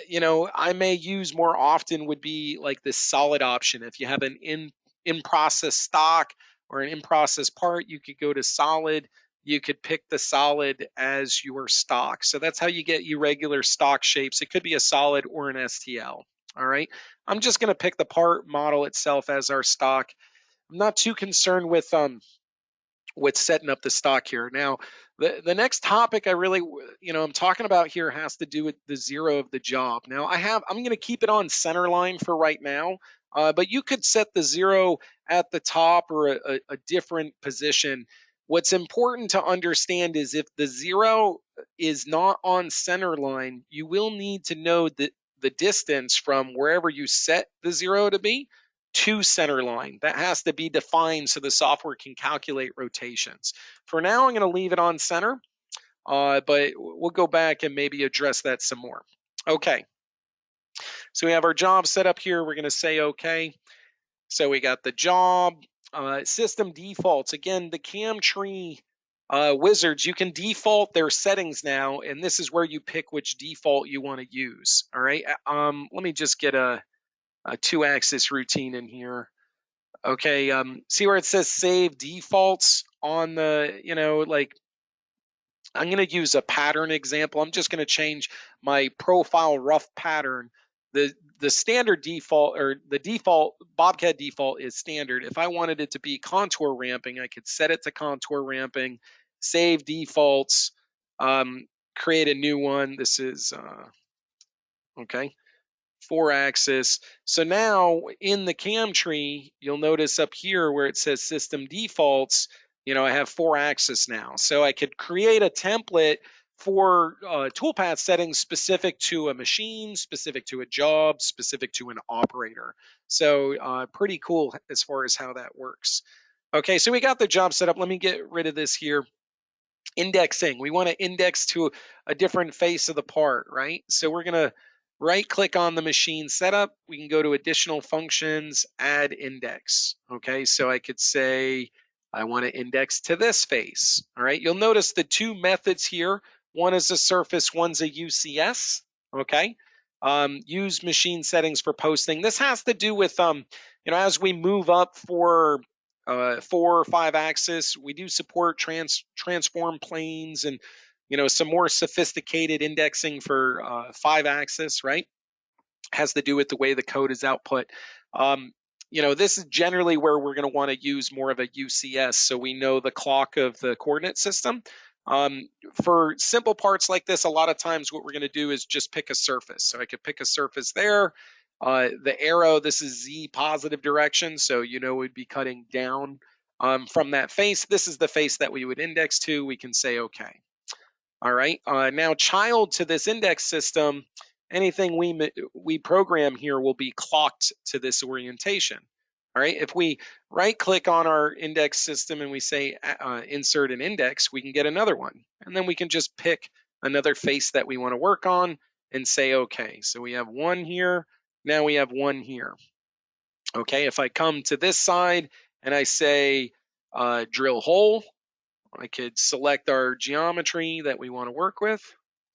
I may use more often would be like this solid option. If you have an in process stock or an in process part, you could go to solid. You could pick the solid as your stock. So that's how you get irregular stock shapes. It could be a solid or an STL. All right. I'm just going to pick the part model itself as our stock. I'm not too concerned with setting up the stock here. Now, the next topic I really, I'm talking about here has to do with the 0 of the job. Now, I'm going to keep it on center line for right now, but you could set the 0 at the top or a different position. What's important to understand is if the 0 is not on center line, you will need to know the distance from wherever you set the 0 to be to center line. That has to be defined so the software can calculate rotations. For now, I'm going to leave it on center, but we'll go back and maybe address that some more. Okay. So we have our job set up here. We're going to say okay. So we got the job, system defaults. Again, the CAM tree wizards, you can default their settings now, and this is where you pick which default you want to use. All right. Let me just get a 2-axis routine in here. Okay. See where it says save defaults on the, like, I'm going to use a pattern example. I'm just going to change my profile rough pattern. The standard default, or the default BobCAD default, is standard. If I wanted it to be contour ramping, I could set it to contour ramping, save defaults, create a new one. This is okay. 4-axis. So now in the CAM tree, you'll notice up here where it says system defaults, I have 4-axis now. So I could create a template for Toolpath settings specific to a machine, specific to a job, specific to an operator. So pretty cool as far as how that works. Okay, so we got the job set up. Let me get rid of this here. Indexing. We want to index to a different face of the part, right? So we're going to right click on the machine setup. We can go to additional functions, add index. Okay, so I could say I want to index to this face. All right, you'll notice the two methods here. One is a surface, one's a UCS. Okay, use machine settings for posting. This has to do with as we move up for 4 or 5 axis, we do support transform planes and some more sophisticated indexing for 5 axis, right? Has to do with the way the code is output. This is generally where we're going to want to use more of a UCS, so we know the clock of the coordinate system. For simple parts like this, a lot of times what we're going to do is just pick a surface. So I could pick a surface there. The arrow, this is Z positive direction, so we'd be cutting down from that face. This is the face that we would index to. We can say okay. All right. Now, child to this index system, anything we program here will be clocked to this orientation. All right. If we right-click on our index system and we say insert an index, we can get another one, and then we can just pick another face that we want to work on and say okay. So we have one here. Now we have one here. Okay. If I come to this side and I say drill hole, I could select our geometry that we want to work with.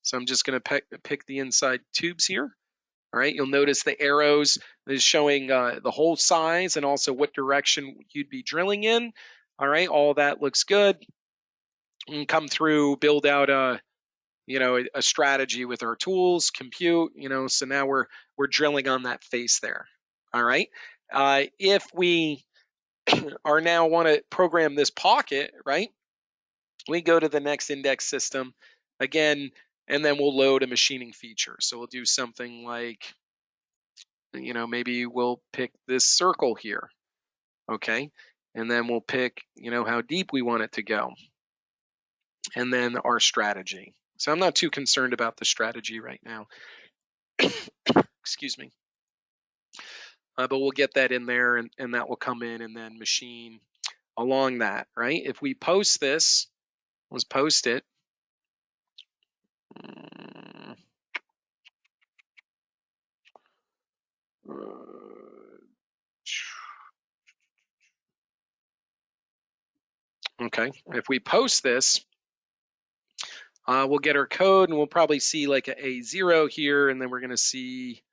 So I'm just going to pick the inside tubes here. All right, you'll notice the arrows is showing the hole size and also what direction you'd be drilling in. All right, all that looks good. We can come through, build out a strategy with our tools, compute. So now we're drilling on that face there. All right, if we are now want to program this pocket, right? We go to the next index system again, and then we'll load a machining feature. So we'll do something like, maybe we'll pick this circle here. Okay. And then we'll pick, how deep we want it to go. And then our strategy. So I'm not too concerned about the strategy right now. Excuse me. But we'll get that in there, and that will come in and then machine along that, right? If we post this, let's post it. Okay, if we post this, we'll get our code, and we'll probably see like a A0 here, and then we're going to see,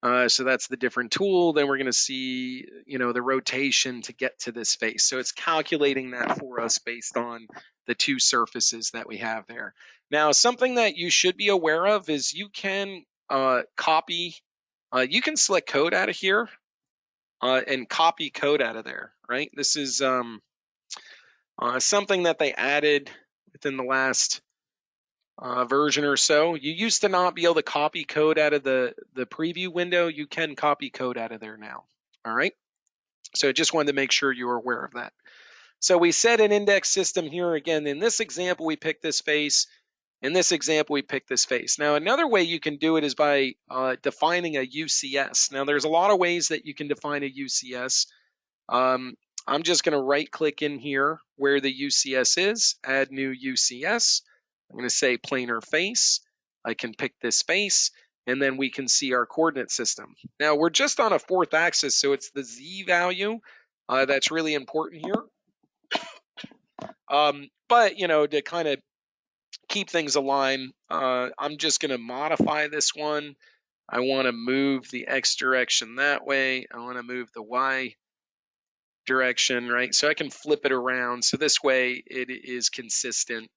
so that's the different tool. Then we're going to see, the rotation to get to this face. So it's calculating that for us based on the two surfaces that we have there. Now, something that you should be aware of is you can copy, you can select code out of here and copy code out of there, right? This is something that they added within the last version or so. You used to not be able to copy code out of the preview window. You can copy code out of there now. All right. So I just wanted to make sure you were aware of that. So we set an index system here. Again, in this example, we pick this face. In this example, we pick this face. Now, another way you can do it is by defining a UCS. Now, there's a lot of ways that you can define a UCS. I'm just going to right click in here where the UCS is, add new UCS. I'm going to say planar face. I can pick this face, and then we can see our coordinate system. Now we're just on a 4th axis, so it's the Z value that's really important here. But to kind of keep things aligned, I'm just going to modify this one. I want to move the X direction that way. I want to move the Y direction, right? So I can flip it around. So this way it is consistent.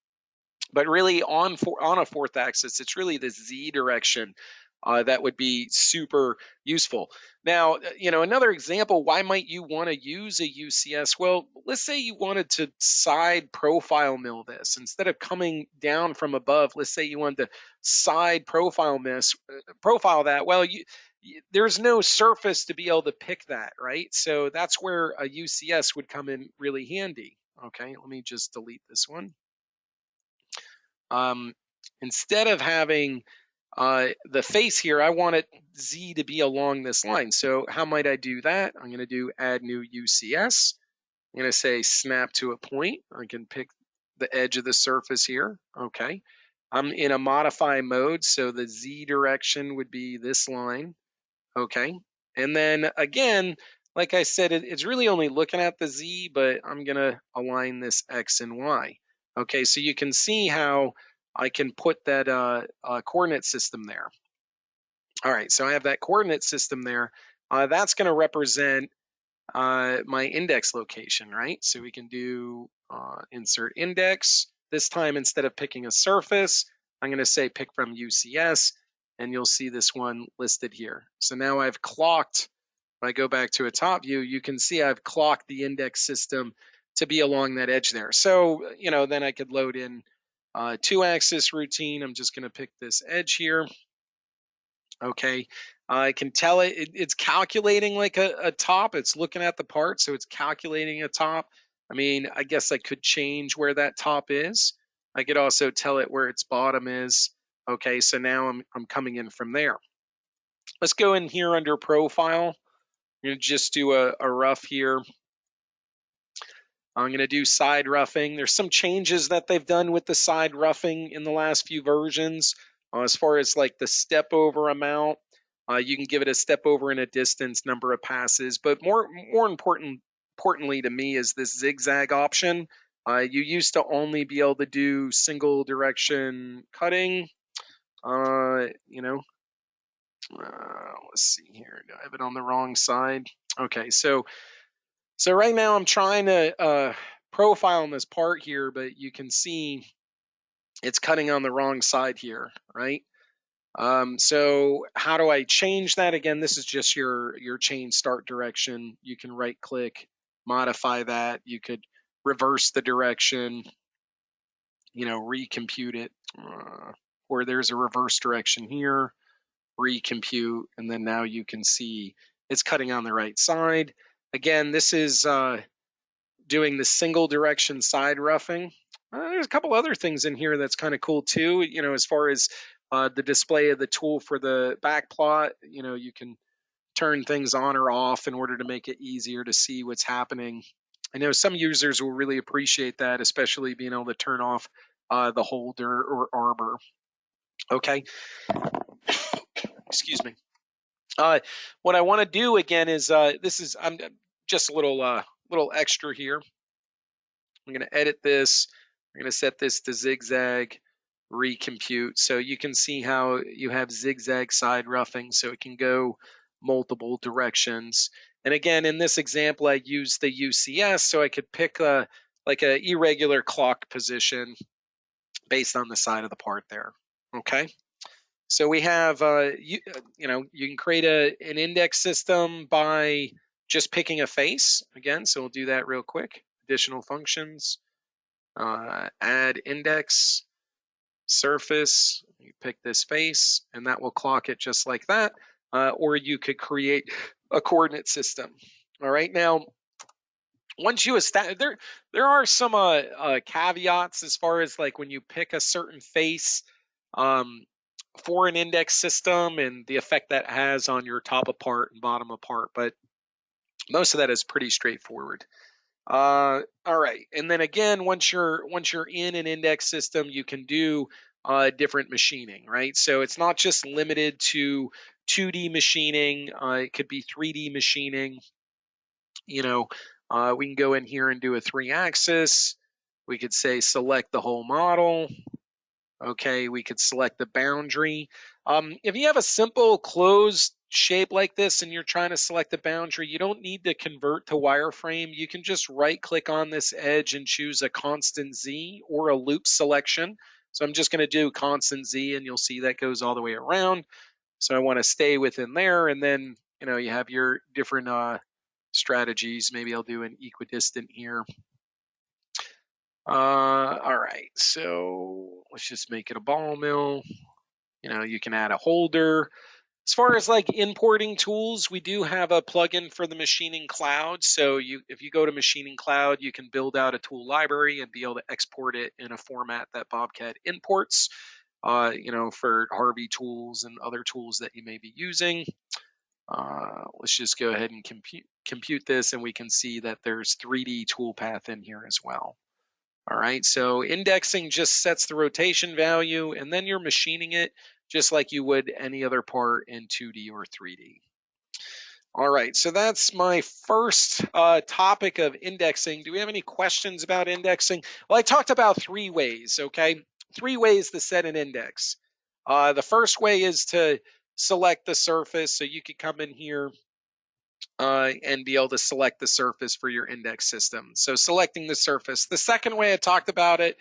But really on a 4th axis, it's really the Z direction that would be super useful. Now, another example, why might you want to use a UCS? Well, let's say you wanted to side profile mill this. Instead of coming down from above, let's say you wanted to side profile that. Well, there's no surface to be able to pick that, right? So that's where a UCS would come in really handy. Okay, let me just delete this one. Instead of having the face here, I want Z to be along this line. So how might I do that? I'm going to do add new UCS. I'm going to say snap to a point. I can pick the edge of the surface here. Okay. I'm in a modify mode, so the Z direction would be this line. Okay. And then again, like I said, it's really only looking at the Z, but I'm going to align this X and Y. Okay, so you can see how I can put that coordinate system there. All right, so I have that coordinate system there. That's going to represent my index location, right? So we can do insert index. This time, instead of picking a surface, I'm going to say pick from UCS, and you'll see this one listed here. So now I've clocked, if I go back to a top view, you can see I've clocked the index system to be along that edge there. So, then I could load in 2-axis routine. I'm just going to pick this edge here. Okay, I can tell it's calculating like a top. It's looking at the part, so it's calculating a top. I mean, I guess I could change where that top is. I could also tell it where its bottom is. Okay, so now I'm coming in from there. Let's go in here under profile. I'm going to just do a rough here. I'm going to do side roughing. There's some changes that they've done with the side roughing in the last few versions. As far as like the step over amount, you can give it a step over and a distance, number of passes. But more importantly to me is this zigzag option. You used to only be able to do single direction cutting. Let's see here. Do I have it on the wrong side? Okay, so right now I'm trying to profile on this part here, but you can see it's cutting on the wrong side here, right? So how do I change that? Again, this is just your change start direction. You can right click, modify that. You could reverse the direction, recompute it, or there's a reverse direction here, recompute, and then now you can see it's cutting on the right side. Again, this is doing the single direction side roughing. There's a couple other things in here that's kind of cool too. As far as the display of the tool for the back plot, you can turn things on or off in order to make it easier to see what's happening. I know some users will really appreciate that, especially being able to turn off the holder or arbor. Okay. Excuse me. What I want to do again is I'm just a little extra here. I'm going to edit this. I'm going to set this to zigzag, recompute. So you can see how you have zigzag side roughing, so it can go multiple directions. And again, in this example, I used the UCS, so I could pick like a irregular clock position based on the side of the part there. Okay. So we have, you can create an index system by just picking a face. Again, so we'll do that real quick. Additional functions. Add index surface, you pick this face, and that will clock it just like that. Or you could create a coordinate system. All right, now once you establish, there are some caveats as far as like when you pick a certain face for an index system and the effect that has on your top of part and bottom of part, but most of that is pretty straightforward. All right, and then again, once you're in an index system, you can do different machining, right? So it's not just limited to 2D machining. It could be 3D machining. You know, we can go in here and do a 3-axis. We could say select the whole model. Okay, we could select the boundary. If you have a simple closed shape like this and you're trying to select the boundary, you don't need to convert to wireframe. You can just right click on this edge and choose a constant Z or a loop selection. So I'm just going to do constant Z, and you'll see that goes all the way around. So I want to stay within there, and then you have your different strategies. Maybe I'll do an equidistant here. All right, so let's just make it a ball mill. You can add a holder. As far as like importing tools, we do have a plugin for the Machining Cloud. So if you go to Machining Cloud, you can build out a tool library and be able to export it in a format that BobCAD imports, for Harvey tools and other tools that you may be using. Let's just go ahead and compute this, and we can see that there's 3D Toolpath in here as well. All right, so indexing just sets the rotation value, and then you're machining it just like you would any other part in 2D or 3D. All right, so that's my first topic of indexing. Do we have any questions about indexing? Well, I talked about 3 ways, okay? 3 ways to set an index. The first way is to select the surface, so you could come in here and be able to select the surface for your index system. So selecting the surface. The second way I talked about it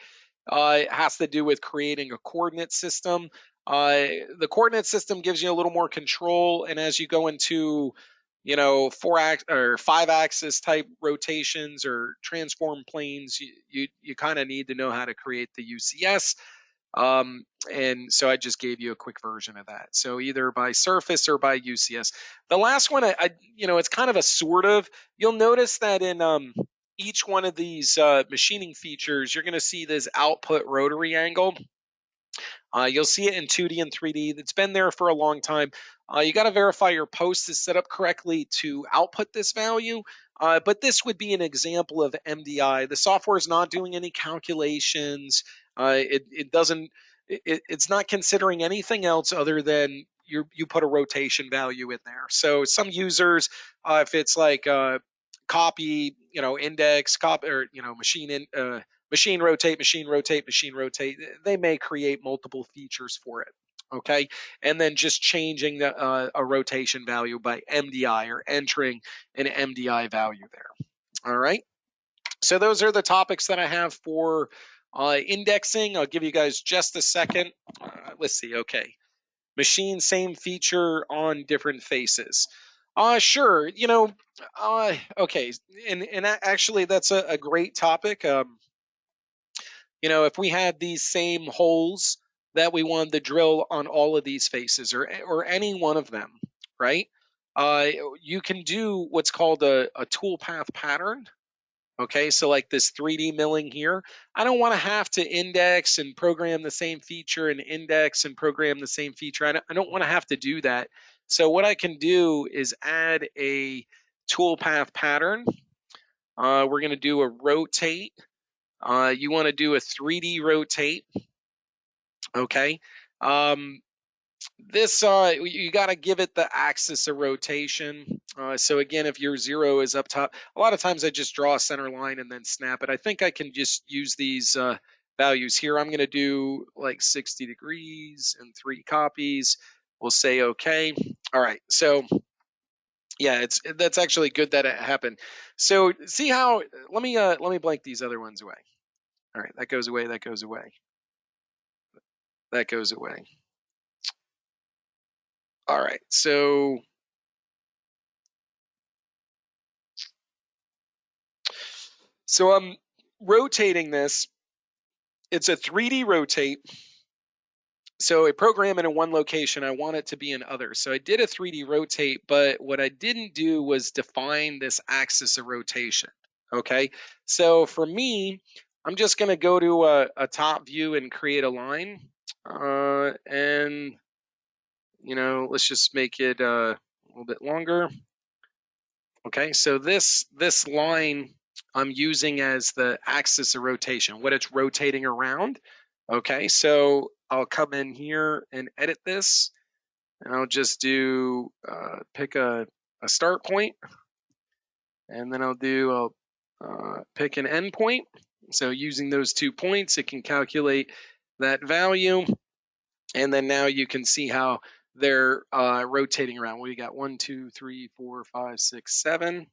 has to do with creating a coordinate system. The coordinate system gives you a little more control, and as you go into 5-axis type rotations or transform planes, you kind of need to know how to create the UCS. And so I just gave you a quick version of that. So either by surface or by UCS. The last one, it's kind of a sort of. You'll notice that in each one of these machining features, you're going to see this output rotary angle. You'll see it in 2D and 3D. It's been there for a long time. You got to verify your post is set up correctly to output this value. But this would be an example of MDI. The software is not doing any calculations. It doesn't. It's not considering anything else other than you put a rotation value in there. So some users, if it's like copy, index, copy, or machine rotate, machine rotate, machine rotate, they may create multiple features for it. Okay, and then just changing a rotation value by MDI or entering an MDI value there. All right, so those are the topics that I have for indexing. I'll give you guys just a second. Let's see. Okay, machine same feature on different faces. Sure. Okay, and actually that's a great topic. If we had these same holes that we wanted to drill on all of these faces or any one of them, right? You can do what's called a toolpath pattern. Okay, so like this 3D milling here, I don't want to have to index and program the same feature and index and program the same feature. I don't want to have to do that. So what I can do is add a toolpath pattern. We're going to do a rotate. You want to do a 3D rotate. Okay. This you got to give it the axis of rotation. So again, if your 0 is up top, a lot of times I just draw a center line and then snap it. I think I can just use these values here. I'm going to do like 60 degrees and 3 copies. We'll say okay. All right. So yeah, that's actually good that it happened. So see how let me blank these other ones away. All right, that goes away. That goes away. That goes away. All right, so I'm rotating this. It's a 3D rotate. So a program in one location, I want it to be in others. So I did a 3D rotate, but what I didn't do was define this axis of rotation. Okay, so for me, I'm just going to go to a top view and create a line. And, let's just make it a little bit longer. Okay, so this line I'm using as the axis of rotation, what it's rotating around. Okay, so I'll come in here and edit this, and I'll just do pick a start point, and then I'll pick an end point. So using those 2 points, it can calculate that value, and then now you can see how they're rotating around. We got 1, 2, 3, 4, 5, 6, 7.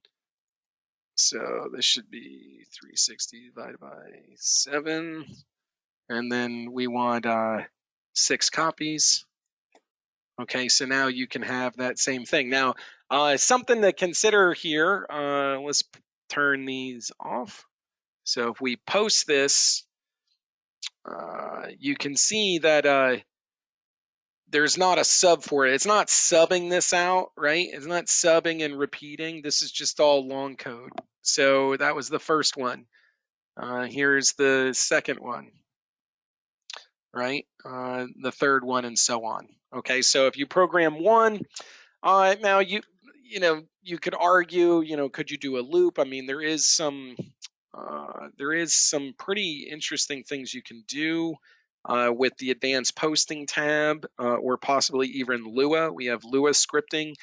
So this should be 360 divided by 7. And then we want 6 copies. Okay, so now you can have that same thing. Now, something to consider here, let's turn these off. So if we post this, you can see that there's not a sub for it. It's not subbing this out, right? It's not subbing and repeating. This is just all long code. So that was the first one. Here's the second one, right? The third one, and so on. Okay, so if you program one, now you could argue, could you do a loop? I mean, there is some pretty interesting things you can do with the advanced posting tab, or possibly even Lua. We have Lua scripting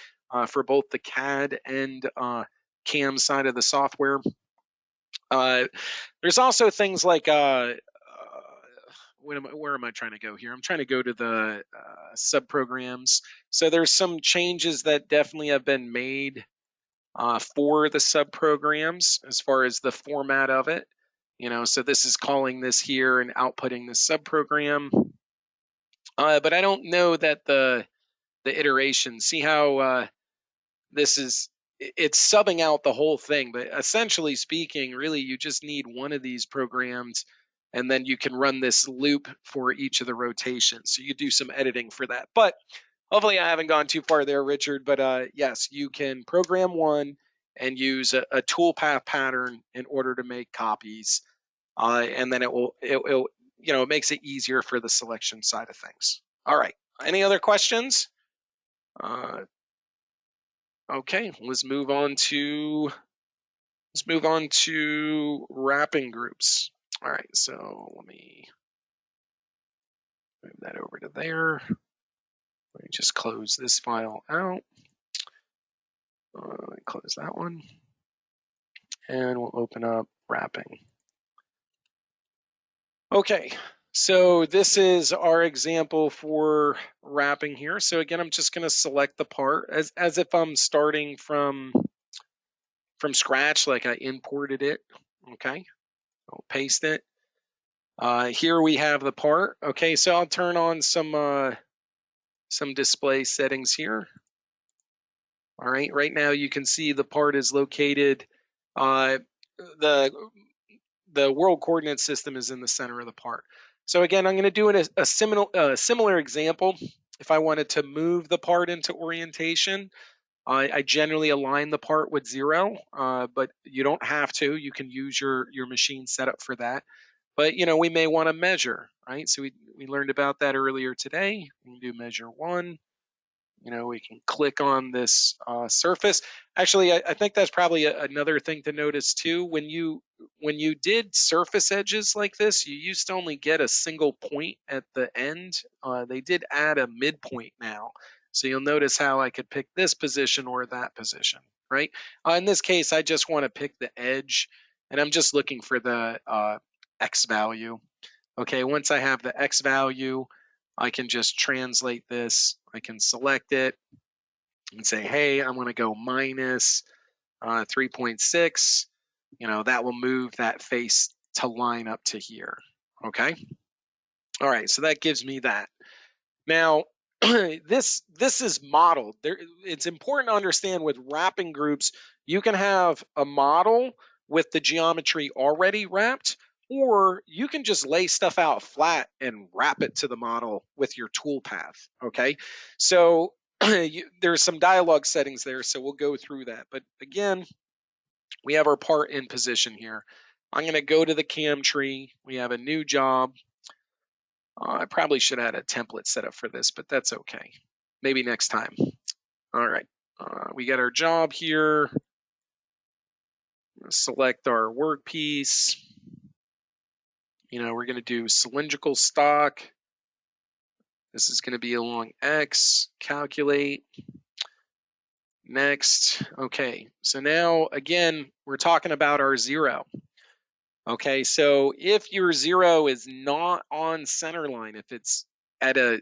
for both the CAD and CAM side of the software. There's also things like where am I trying to go here? I'm trying to go to the subprograms. So there's some changes that definitely have been made for the subprograms as far as the format of it. So this is calling this here and outputting the subprogram. But I don't know that the iteration. See how it's subbing out the whole thing, but essentially speaking, really you just need one of these programs, and then you can run this loop for each of the rotations. So you do some editing for that. But hopefully I haven't gone too far there, Richard. But yes, you can program one and use a toolpath pattern in order to make copies, and then it makes it easier for the selection side of things. All right. Any other questions? Okay, let's move on to wrapping groups. All right, so let me move that over to there. Let me just close this file out. Close that one, and we'll open up wrapping. Okay, so this is our example for wrapping here. So again, I'm just going to select the part as if I'm starting from scratch, like I imported it. Okay, I'll paste it. Here we have the part. Okay, so I'll turn on some display settings here. All right, right now you can see the part is located. The world coordinate system is in the center of the part. So again, I'm going to do a similar example. If I wanted to move the part into orientation, I generally align the part with 0, but you don't have to. You can use your machine setup for that. But we may want to measure, right? So we learned about that earlier today. We can do measure 1. We can click on this surface. Actually, I think that's probably another thing to notice too. When you did surface edges like this, you used to only get a single point at the end. They did add a midpoint now. So you'll notice how I could pick this position or that position, right? In this case, I just want to pick the edge, and I'm just looking for the X value. Okay, once I have the X value, I can just translate this. I can select it and say, hey, I'm going to go minus 3.6. That will move that face to line up to here. Okay. All right. So that gives me that. Now, this is modeled. It's important to understand with wrapping groups, you can have a model with the geometry already wrapped, or you can just lay stuff out flat and wrap it to the model with your toolpath. Okay, so there's some dialog settings there, so we'll go through that. But again, we have our part in position here. I'm going to go to the CAM tree. We have a new job. I probably should have had a template set up for this, but that's okay. Maybe next time. All right. We got our job here. Select our workpiece. we're going to do cylindrical stock. This is going to be along X, calculate. Next. Okay, so now again, we're talking about our 0. Okay, so if your 0 is not on center line, if it's at a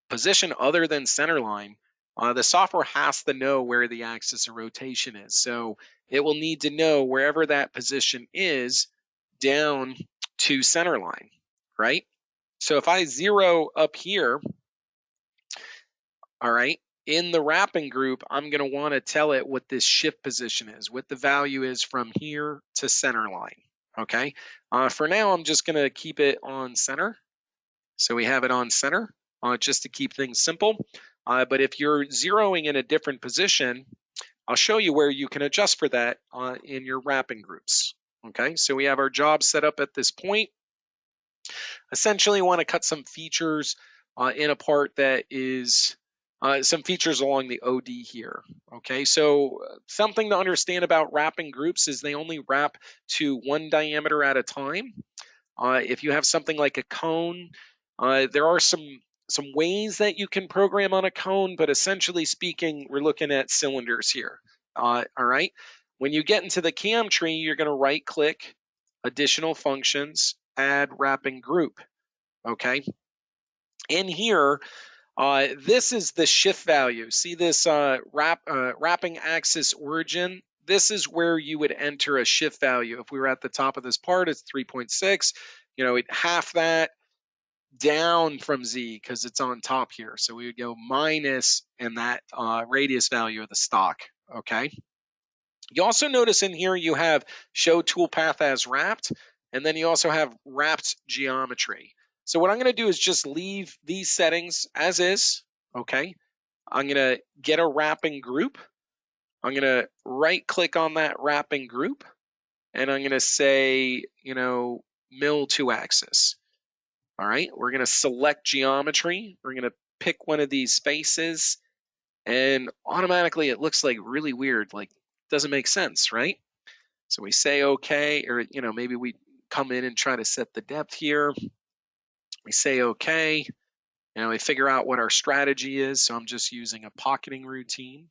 position other than center line, the software has to know where the axis of rotation is. So it will need to know wherever that position is down to center line, right? So if I 0 up here, all right, in the wrapping group, I'm going to want to tell it what this shift position is, what the value is from here to center line. Okay, for now, I'm just going to keep it on center. So we have it on center just to keep things simple. But if you're zeroing in a different position, I'll show you where you can adjust for that in your wrapping groups. Okay, so we have our job set up at this point. Essentially, want to cut some features in a part that is some features along the OD here. Okay, so something to understand about wrapping groups is they only wrap to 1 diameter at a time. If you have something like a cone, there are some ways that you can program on a cone, but essentially speaking, we're looking at cylinders here. All right. When you get into the CAM tree, you're going to right click, additional functions, add wrapping group. Okay. In here, this is the shift value. See this wrapping axis origin? This is where you would enter a shift value. If we were at the top of this part, it's 3.6. Half that down from Z because it's on top here. So we would go minus and that radius value of the stock. Okay. You also notice in here you have show toolpath as wrapped, and then you also have wrapped geometry. So what I'm going to do is just leave these settings as is. Okay. I'm going to get a wrapping group. I'm going to right click on that wrapping group, and I'm going to say, mill to axis. All right. We're going to select geometry. We're going to pick one of these spaces, and automatically it looks like really weird, like doesn't make sense, right? So we say okay, or maybe we come in and try to set the depth here. We say okay, we figure out what our strategy is. So I'm just using a pocketing routine.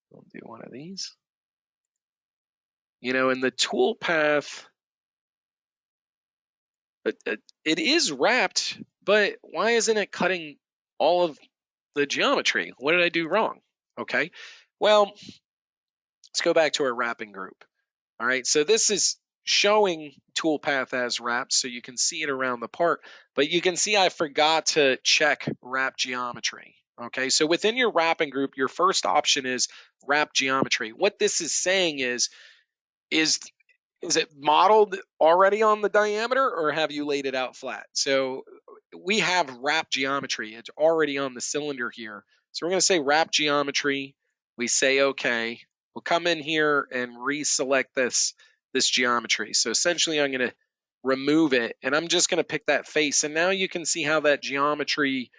We'll do one of these. In the toolpath, it is wrapped, but why isn't it cutting all of the geometry? What did I do wrong? Okay, well, let's go back to our wrapping group. All right, so this is showing toolpath as wrapped, so you can see it around the part, but you can see I forgot to check wrap geometry. Okay, so within your wrapping group, your first option is wrap geometry. What this is saying is it modeled already on the diameter, or have you laid it out flat? So we have wrap geometry. It's already on the cylinder here. So we're going to say wrap geometry. We say okay. We'll come in here and reselect this geometry. So essentially I'm going to remove it, and I'm just going to pick that face. And now you can see how that geometry,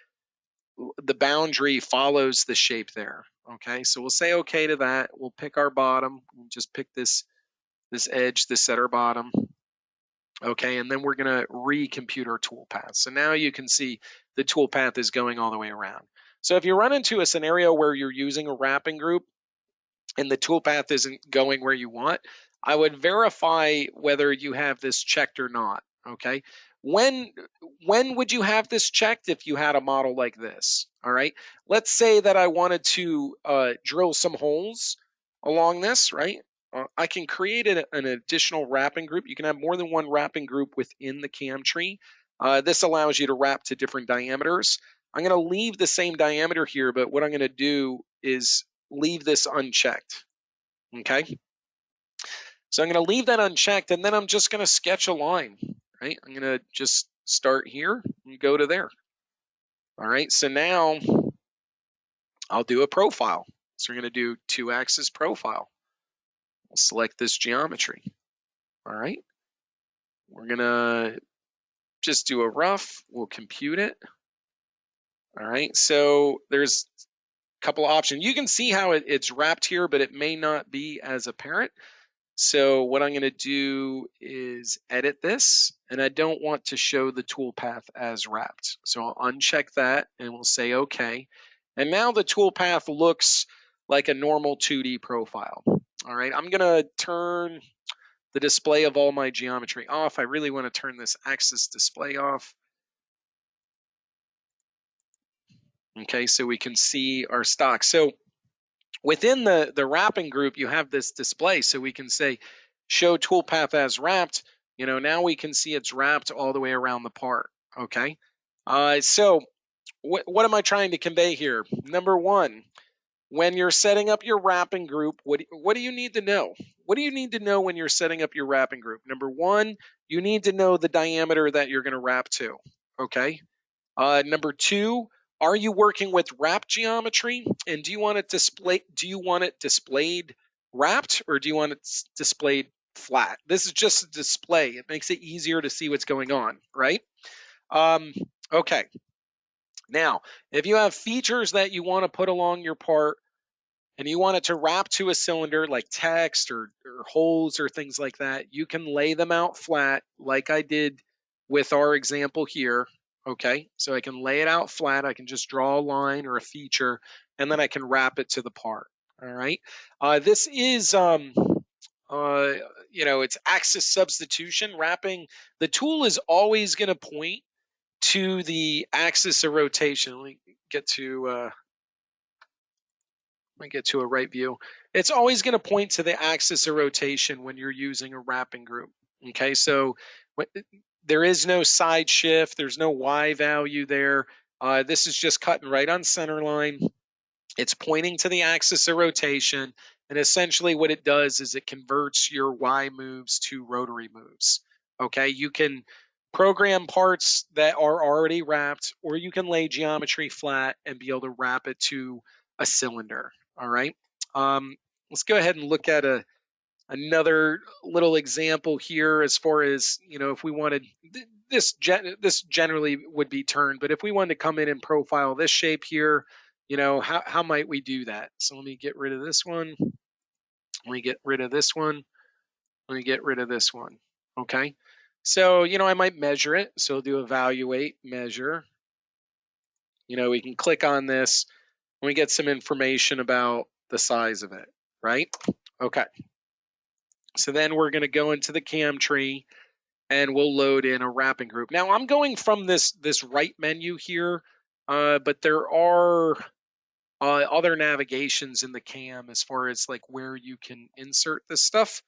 the boundary follows the shape there. Okay, so we'll say okay to that. We'll pick our bottom. We'll just pick this edge, the center bottom. Okay, and then we're going to recompute our toolpath. So now you can see the toolpath is going all the way around. So if you run into a scenario where you're using a wrapping group and the toolpath isn't going where you want, I would verify whether you have this checked or not. Okay, when would you have this checked if you had a model like this? All right, let's say that I wanted to drill some holes along this, right? I can create an additional wrapping group. You can have more than one wrapping group within the CAM tree. This allows you to wrap to different diameters. I'm going to leave the same diameter here, but what I'm going to do is leave this unchecked. Okay. So I'm going to leave that unchecked, and then I'm just going to sketch a line, right? I'm going to just start here and go to there. All right. So now I'll do a profile. So we're going to do 2-axis profile. We'll select this geometry. All right. We're going to just do a rough. We'll compute it. All right. So there's a couple of options. You can see how it's wrapped here, but it may not be as apparent. So what I'm going to do is edit this, and I don't want to show the toolpath as wrapped. So I'll uncheck that and we'll say okay. And now the toolpath looks like a normal 2D profile. All right, I'm gonna turn the display of all my geometry off. I really want to turn this axis display off. Okay, so we can see our stock. So within the wrapping group, you have this display. So we can say, show toolpath as wrapped. Now we can see it's wrapped all the way around the part. Okay. So what am I trying to convey here? Number one, when you're setting up your wrapping group, what do you need to know? What do you need to know when you're setting up your wrapping group? Number one, you need to know the diameter that you're going to wrap to. Okay. Number two, are you working with wrap geometry? And do you want it displayed wrapped, or do you want it displayed flat? This is just a display. It makes it easier to see what's going on, right? Okay. Now, if you have features that you want to put along your part and you want it to wrap to a cylinder like text or holes or things like that, you can lay them out flat like I did with our example here. Okay, so I can lay it out flat. I can just draw a line or a feature, and then I can wrap it to the part. All right. This is, it's axis substitution. Wrapping, the tool is always going to point to the axis of rotation. Let me get to a right view. It's always going to point to the axis of rotation when you're using a wrapping group. Okay, so there is no side shift. There's no Y value there. This is just cutting right on center line. It's pointing to the axis of rotation. And essentially what it does is it converts your Y moves to rotary moves. Okay, you can program parts that are already wrapped, or you can lay geometry flat and be able to wrap it to a cylinder. All right. Let's go ahead and look at another little example here as far as, if we wanted, this generally would be turned, but if we wanted to come in and profile this shape here, how might we do that? So let me get rid of this one. Let me get rid of this one. Let me get rid of this one. Okay. So, I might measure it. So I'll do evaluate, measure. We can click on this and we get some information about the size of it, right? Okay. So then we're going to go into the CAM tree and we'll load in a wrapping group. Now I'm going from this right menu here, but there are other navigations in the CAM as far as like where you can insert this stuff.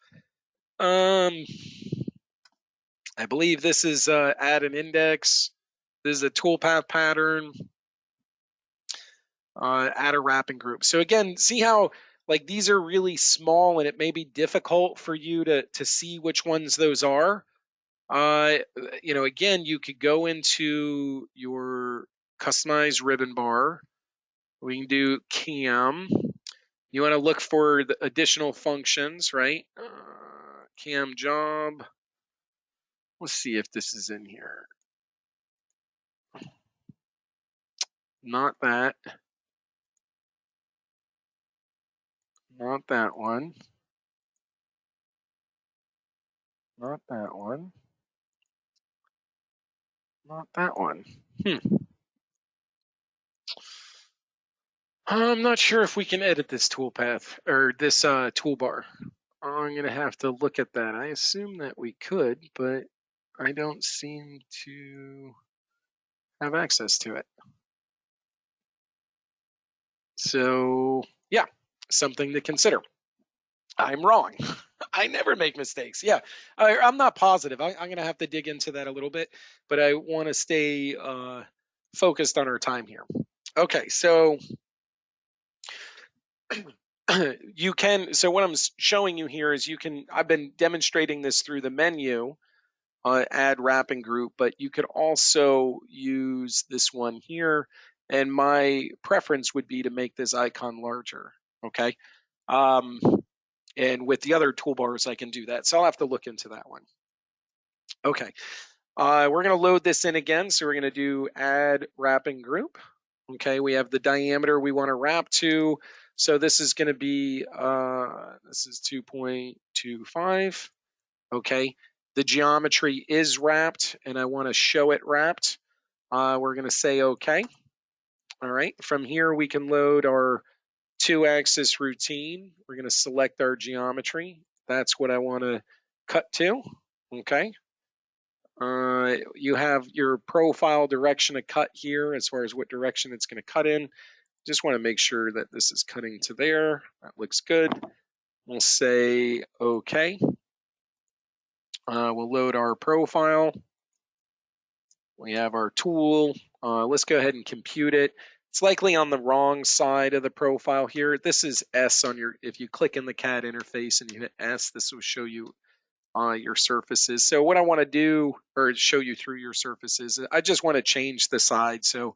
I believe this is add an index. This is a toolpath pattern. Add a wrapping group. So again, see how like these are really small and it may be difficult for you to see which ones those are. Again, you could go into your customized ribbon bar. We can do CAM. You want to look for the additional functions, right? CAM job. Let's see if this is in here. Not that. Not that one. Not that one. Not that one. I'm not sure if we can edit this toolpath or this toolbar. I'm going to have to look at that. I assume that we could, but I don't seem to have access to it. So, yeah, something to consider. I'm wrong. I never make mistakes. Yeah, I'm not positive. I'm going to have to dig into that a little bit, but I want to stay focused on our time here. Okay, so you can, so what I'm showing you here is I've been demonstrating this through the menu, add wrapping group, but you could also use this one here. And my preference would be to make this icon larger. Okay. And with the other toolbars, I can do that. So I'll have to look into that one. Okay. We're going to load this in again. So we're going to do add wrapping group. Okay. We have the diameter we want to wrap to. So this is going to be, this is 2.25. Okay. the geometry is wrapped and I want to show it wrapped, we're going to say OK. All right, from here we can load our 2-axis routine. We're going to select our geometry. That's what I want to cut to. Okay. You have your profile direction to cut here as far as what direction it's going to cut in. Just want to make sure that this is cutting to there. That looks good. We'll say OK. We'll load our profile. We have our tool. Let's go ahead and compute it. It's likely on the wrong side of the profile here. This is S on your, if you click in the CAD interface and you hit S, this will show you your surfaces. So what I want to do, or show you through your surfaces, I just want to change the side. So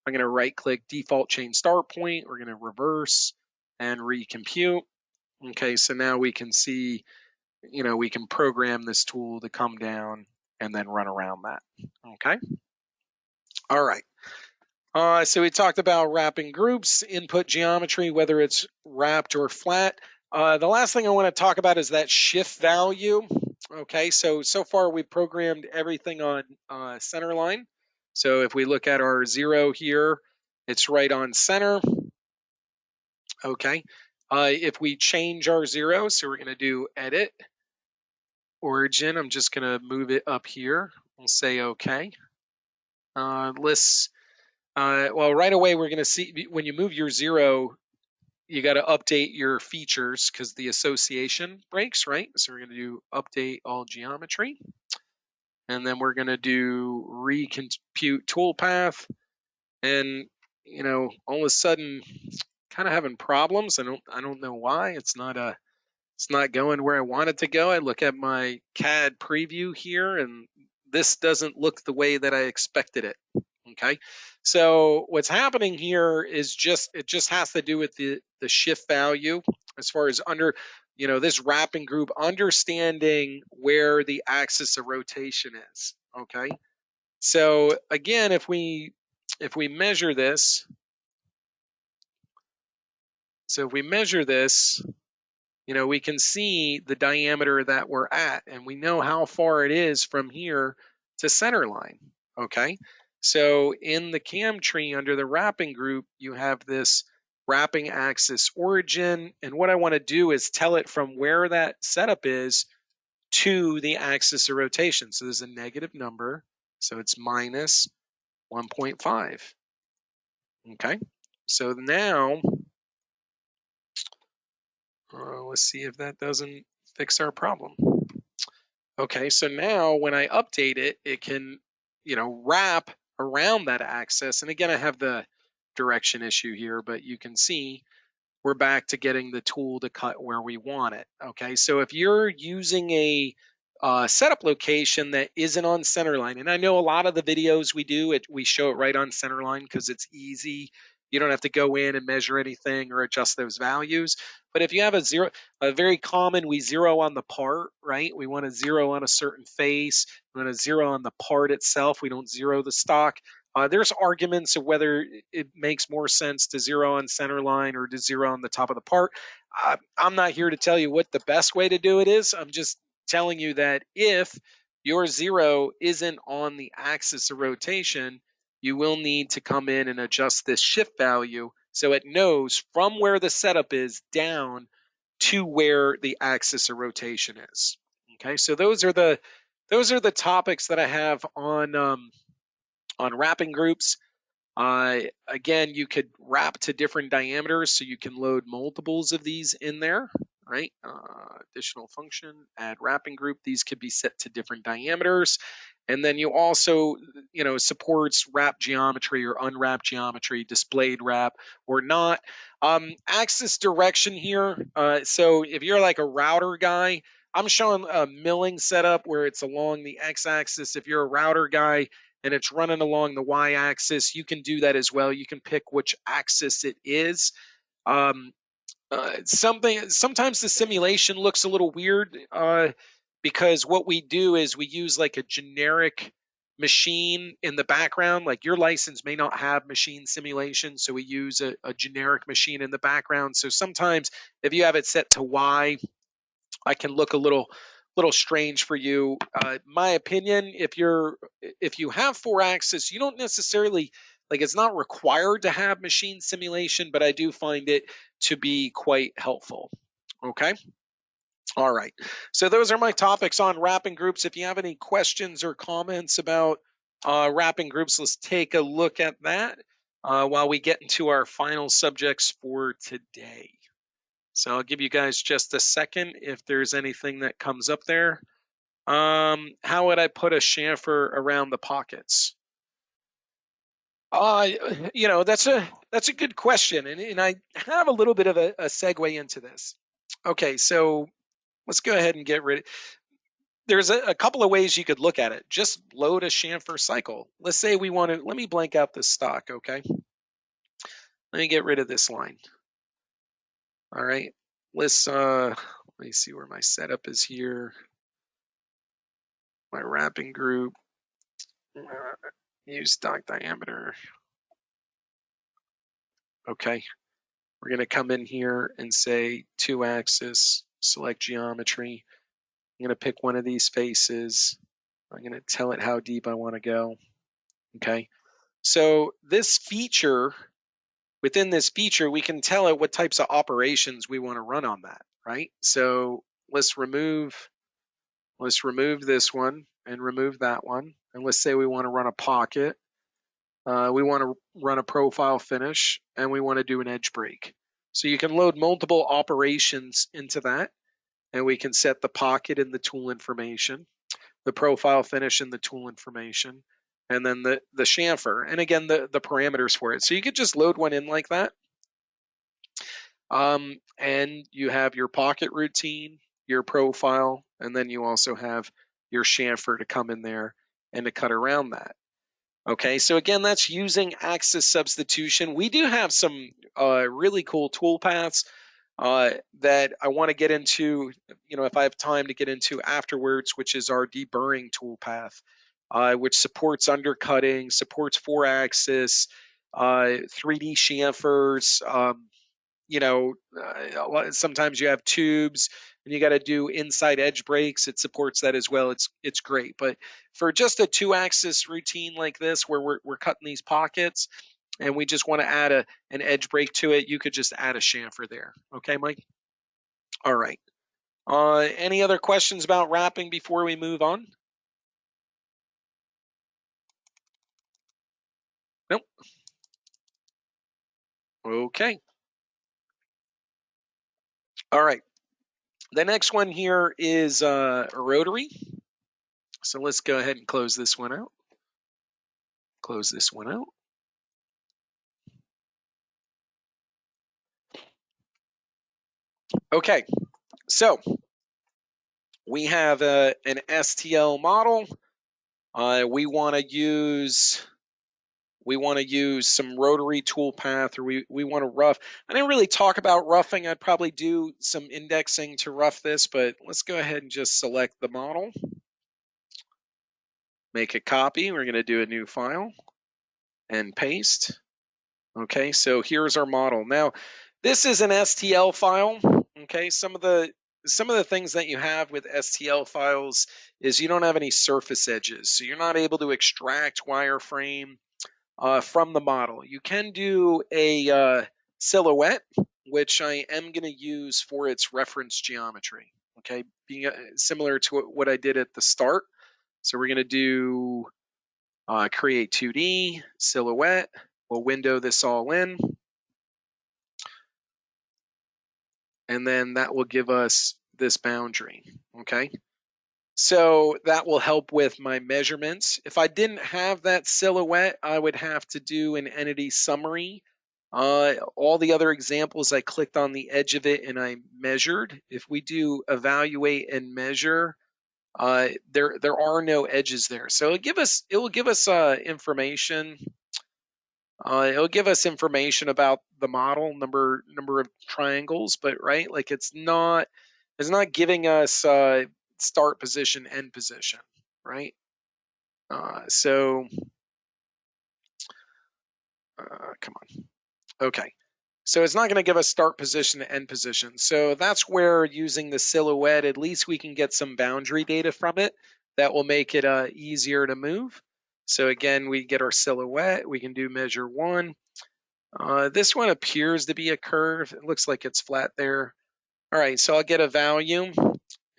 I'm going to right click default change start point. We're going to reverse and recompute. Okay, so now we can see, we can program this tool to come down and then run around that. Okay. All right. So we talked about wrapping groups, input geometry, whether it's wrapped or flat. The last thing I want to talk about is that shift value. Okay, so far we programmed everything on center line. So if we look at our 0 here, it's right on center. Okay, if we change our 0, so we're going to do edit, origin, I'm just going to move it up here. We'll say OK. Well, right away we're going to see when you move your 0, you got to update your features because the association breaks, right? So we're going to do update all geometry. And then we're going to do recompute toolpath. And, all of a sudden, kind of having problems. I don't know why. It's not going where I want it to go. I look at my CAD preview here, and this doesn't look the way that I expected it. Okay, so what's happening here is it just has to do with the shift value as far as this wrapping group understanding where the axis of rotation is. Okay, so again, if we measure this, we can see the diameter that we're at, and we know how far it is from here to center line. Okay, so in the CAM tree under the wrapping group, you have this wrapping axis origin, and what I want to do is tell it from where that setup is to the axis of rotation. So there's a negative number, so it's minus 1.5. Okay, so now let's see if that doesn't fix our problem. Okay, so now when I update it, it can, wrap around that axis. And again, I have the direction issue here, but you can see we're back to getting the tool to cut where we want it. Okay, so if you're using a setup location that isn't on centerline, and I know a lot of the videos we show it right on centerline because it's easy. You don't have to go in and measure anything or adjust those values. But if you have a very common, we zero on the part, right? We want to zero on a certain face. We want to zero on the part itself. We don't zero the stock. There's arguments of whether it makes more sense to zero on center line or to zero on the top of the part. I'm not here to tell you what the best way to do it is. I'm just telling you that if your 0 isn't on the axis of rotation, you will need to come in and adjust this shift value so it knows from where the setup is down to where the axis of rotation is. Okay, so those are the topics that I have on wrapping groups. Again, you could wrap to different diameters, so you can load multiples of these in there, right? Additional function, add wrapping group. These could be set to different diameters. And then you also, supports wrap geometry or unwrap geometry, displayed wrap or not. Axis direction here. So if you're like a router guy, I'm showing a milling setup where it's along the x-axis. If you're a router guy and it's running along the y-axis, you can do that as well. You can pick which axis it is. Sometimes the simulation looks a little weird because what we do is we use like a generic machine in the background. Like your license may not have machine simulation, so we use a generic machine in the background. So sometimes if you have it set to Y, I can look a little little strange for you. My opinion, if you have 4-axis, you don't necessarily, like, it's not required to have machine simulation, but I do find it to be quite helpful. Okay. All right. So those are my topics on wrapping groups. If you have any questions or comments about wrapping groups, let's take a look at that while we get into our final subjects for today. So I'll give you guys just a second if there's anything that comes up there. How would I put a chamfer around the pockets? That's a good question, and I have a little bit of a segue into this. Okay, so let's go ahead and get rid. There's a couple of ways you could look at it. Just load a chamfer cycle. Let's say we want to. Let me blank out this stock. Okay, let me get rid of this line. All right, let me see where my setup is here. My wrapping group. Use stock diameter. Okay. We're going to come in here and say 2-axis, select geometry. I'm going to pick one of these faces. I'm going to tell it how deep I want to go. Okay. So this feature, within this feature, we can tell it what types of operations we want to run on that, right? So let's remove this one and remove that one. And let's say we want to run a pocket. We want to run a profile finish, and we want to do an edge break. So you can load multiple operations into that, and we can set the pocket in the tool information, the profile finish in the tool information, and then the chamfer, and again, the parameters for it. So you could just load one in like that. And you have your pocket routine, your profile, and then you also have your chamfer to come in there and to cut around that. Okay, so again, that's using axis substitution. We do have some really cool tool paths that I want to get into, if I have time to get into afterwards, which is our deburring tool path, which supports undercutting, supports 4-axis, 3D chamfers. Sometimes you have tubes and you got to do inside edge breaks. It supports that as well. It's great. But for just a 2-axis routine like this, where we're cutting these pockets and we just want to add an edge break to it, you could just add a chamfer there. Okay, Mike? All right. Any other questions about wrapping before we move on? Nope. Okay. All right. The next one here is Rotary. So let's go ahead and close this one out. Close this one out. Okay, so we have an STL model. We want to use some rotary toolpath, or we want to rough. I didn't really talk about roughing. I'd probably do some indexing to rough this, but let's go ahead and just select the model. Make a copy. We're going to do a new file and paste. Okay, so here's our model. Now, this is an STL file. Okay, some of the things that you have with STL files is you don't have any surface edges, so you're not able to extract wireframe from the model. You can do a silhouette, which I am going to use for its reference geometry. Okay, being similar to what I did at the start. So we're going to do create 2D silhouette. We'll window this all in. And then that will give us this boundary, okay? So that will help with my measurements. If I didn't have that silhouette, I would have to do an entity summary. All the other examples, I clicked on the edge of it and I measured. If we do evaluate and measure, there are no edges there. So it will give us information. It'll give us information about the model, number of triangles, but right, like it's not giving us start position, end position, right? So come on. Okay. So it's not going to give us start position to end position. So that's where using the silhouette, at least we can get some boundary data from it that will make it easier to move. So again, we get our silhouette. We can do measure 1. This one appears to be a curve. It looks like it's flat there. All right, so I'll get a value,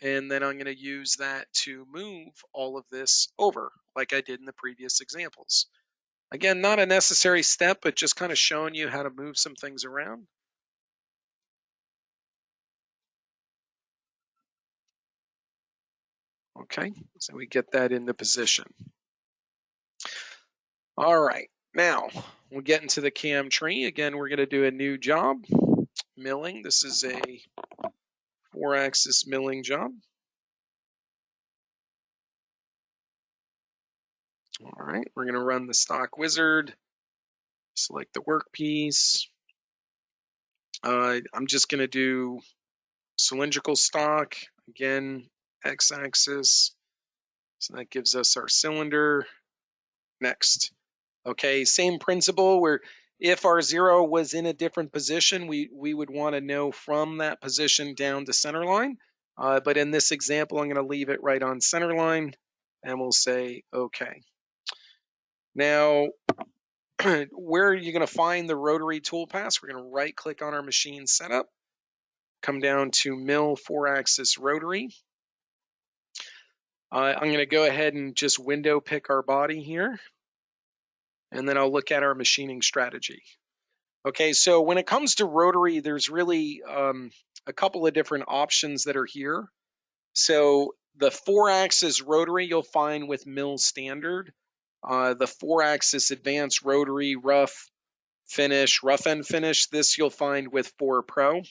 and then I'm going to use that to move all of this over like I did in the previous examples. Again, not a necessary step, but just kind of showing you how to move some things around. Okay, so we get that into position. All right, now we'll get into the CAM tree. Again, we're going to do a new job, milling. This is a 4-axis milling job. All right, we're going to run the stock wizard, select the workpiece. I'm just going to do cylindrical stock, again, x-axis. So that gives us our cylinder. Next. Okay, same principle where if our 0 was in a different position, we would want to know from that position down to center line. But in this example, I'm going to leave it right on center line, and we'll say okay. Now, where are you going to find the rotary toolpath? We're going to right click on our machine setup, come down to mill 4-axis rotary. I'm going to go ahead and just window pick our body here, and then I'll look at our machining strategy. Okay, so when it comes to rotary, there's really a couple of different options that are here. So the 4-axis rotary you'll find with mill standard. The 4-axis advanced rotary rough end finish, this you'll find with 4 Pro.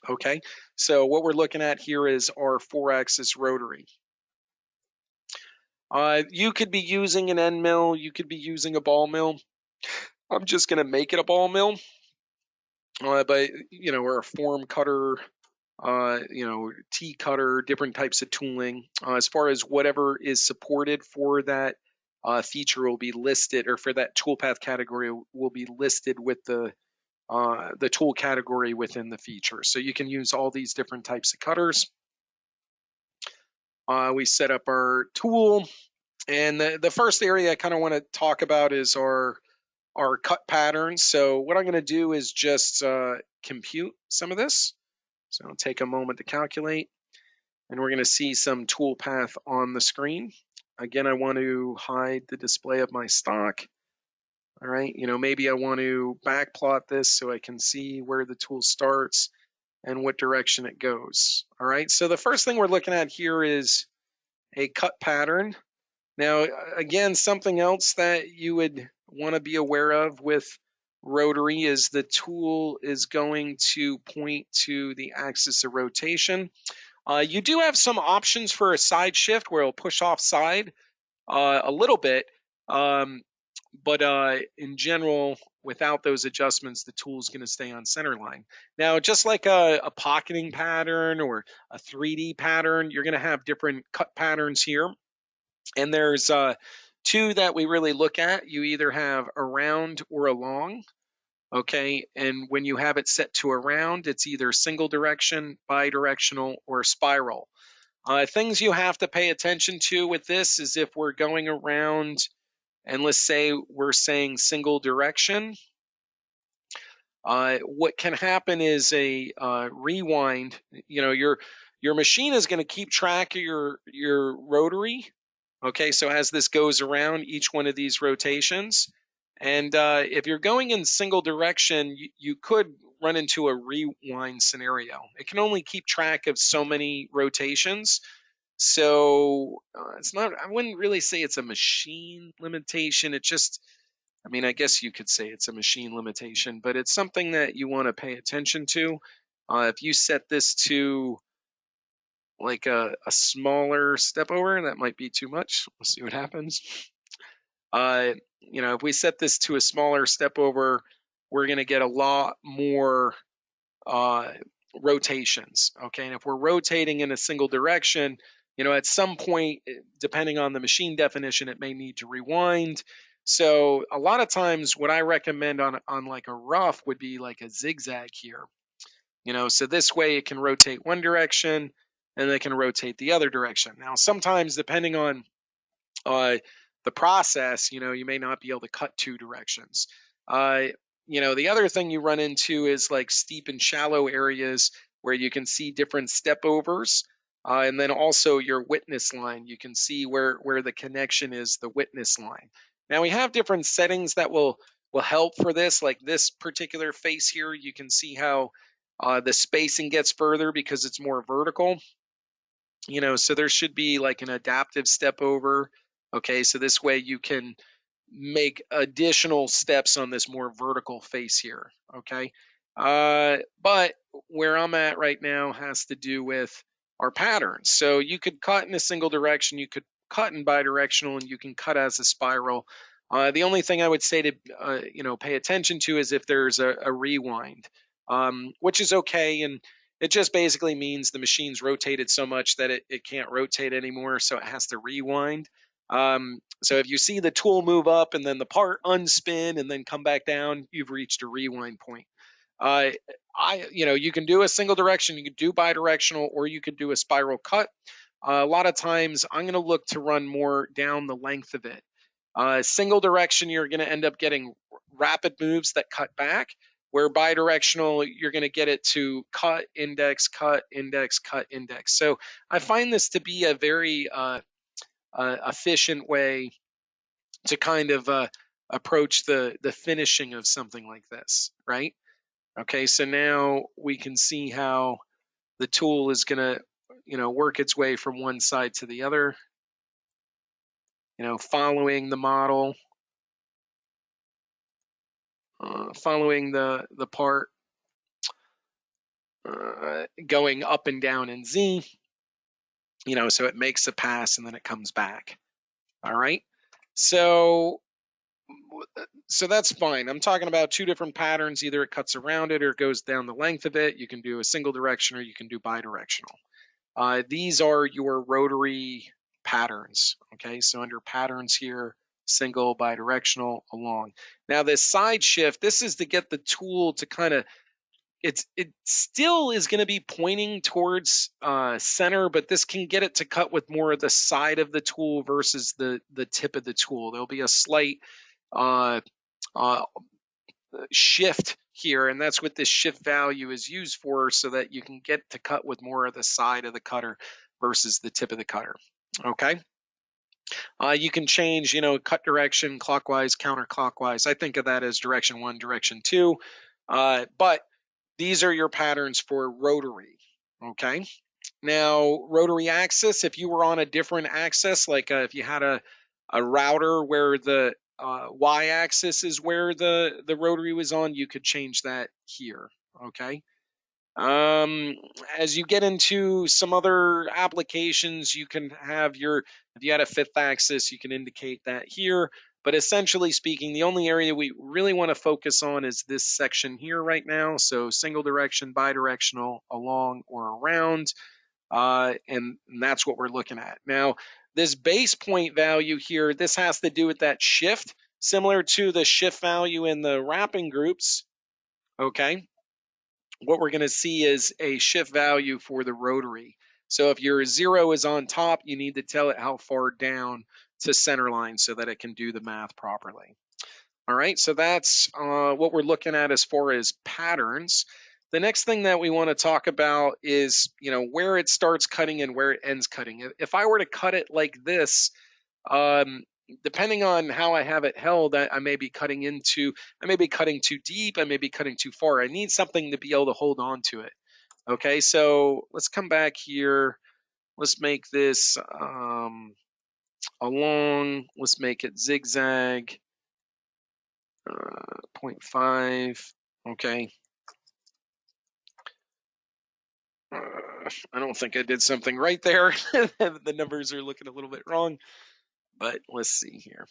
Okay, so what we're looking at here is our 4-axis rotary. You could be using an end mill, you could be using a ball mill. I'm just going to make it a ball mill. But, you know, or a form cutter, you know, T cutter, different types of tooling. As far as whatever is supported for that feature will be listed, or for that toolpath category will be listed with the tool category within the feature. So you can use all these different types of cutters. We set up our tool, and the first area I kind of want to talk about is our cut patterns. So what I'm going to do is just compute some of this. So I'll take a moment to calculate, and we're going to see some toolpath on the screen. Again, I want to hide the display of my stock. All right, you know, maybe I want to backplot this so I can see where the tool starts and what direction it goes. All right, so the first thing we're looking at here is a cut pattern. Now, again, something else that you would want to be aware of with rotary is the tool is going to point to the axis of rotation. You do have some options for a side shift where it'll push off side a little bit, but in general, without those adjustments, the tool is going to stay on center line. Now, just like a pocketing pattern or a 3D pattern, you're going to have different cut patterns here. And there's 2 that we really look at. You either have around or along. Okay, and when you have it set to around, it's either single direction, bidirectional, or spiral. Things you have to pay attention to with this is if we're going around, and let's say we're saying single direction, what can happen is a rewind. You know, your machine is going to keep track of your rotary. Okay, so as this goes around each one of these rotations, and if you're going in single direction, you could run into a rewind scenario. It can only keep track of so many rotations. So it's not, I wouldn't really say it's a machine limitation. It just, I mean, I guess you could say it's a machine limitation, but it's something that you want to pay attention to. If you set this to like a smaller step over, that might be too much. We'll see what happens. You know, if we set this to a smaller step over, we're going to get a lot more rotations. Okay, and if we're rotating in a single direction, you know, at some point, depending on the machine definition, it may need to rewind. So a lot of times what I recommend on like a rough would be like a zigzag here. So this way it can rotate one direction and it can rotate the other direction. Now, sometimes depending on uh, the process, you may not be able to cut two directions. Uh, the other thing you run into is like steep and shallow areas where you can see different step overs. And then also your witness line, you can see where the connection is, the witness line. Now we have different settings that will help for this. Like this particular face here, you can see how the spacing gets further because it's more vertical. So there should be like an adaptive step over. Okay, so this way you can make additional steps on this more vertical face here. Okay, but where I'm at right now has to do with our patterns. So you could cut in a single direction, you could cut in bidirectional, and you can cut as a spiral. The only thing I would say to pay attention to is if there's a rewind, which is okay, and it just basically means the machine's rotated so much that it can't rotate anymore, so it has to rewind. So if you see the tool move up and then the part unspin and then come back down, you've reached a rewind point. Uh, you can do a single direction, you can do bidirectional, or you could do a spiral cut. A lot of times I'm going to look to run more down the length of it. Single direction, you're going to end up getting rapid moves that cut back, where bidirectional, you're going to get it to cut, index, cut, index, cut, index. So I find this to be a very efficient way to kind of approach the finishing of something like this, right? Okay, so now we can see how the tool is going to, work its way from one side to the other, following the model, following the part, going up and down in Z, so it makes a pass and then it comes back. All right. So that's fine. I'm talking about two different patterns. Either it cuts around it or it goes down the length of it. You can do a single direction or you can do bidirectional. These are your rotary patterns. Okay, so under patterns here, single, bidirectional, along. Now this side shift, this is to get the tool to kind of, it still is going to be pointing towards center, but this can get it to cut with more of the side of the tool versus the tip of the tool. There'll be a slight uh, uh, shift here, and that's what this shift value is used for, so that you can get to cut with more of the side of the cutter versus the tip of the cutter. Okay. You can change, cut direction, clockwise, counterclockwise. I think of that as direction 1, direction 2. But these are your patterns for rotary. Okay. Now, rotary axis, if you were on a different axis, like if you had a router where the y-axis is where the rotary was on, you could change that here. Okay. As you get into some other applications, you can have if you had a fifth axis, you can indicate that here. But essentially speaking, the only area we really want to focus on is this section here right now. So single direction, bidirectional, along or around. And that's what we're looking at. Now, this base point value here, this has to do with that shift, similar to the shift value in the wrapping groups. Okay. What we're going to see is a shift value for the rotary. So if your 0 is on top, you need to tell it how far down to center line so that it can do the math properly. All right, so that's what we're looking at as far as patterns. The next thing that we want to talk about is, where it starts cutting and where it ends cutting. If I were to cut it like this, depending on how I have it held, I may be cutting too deep, I may be cutting too far. I need something to be able to hold on to it. Okay, so let's come back here. Let's make this along. Let's make it zigzag. 0.5. Okay. I don't think I did something right there. The numbers are looking a little bit wrong, but let's see here.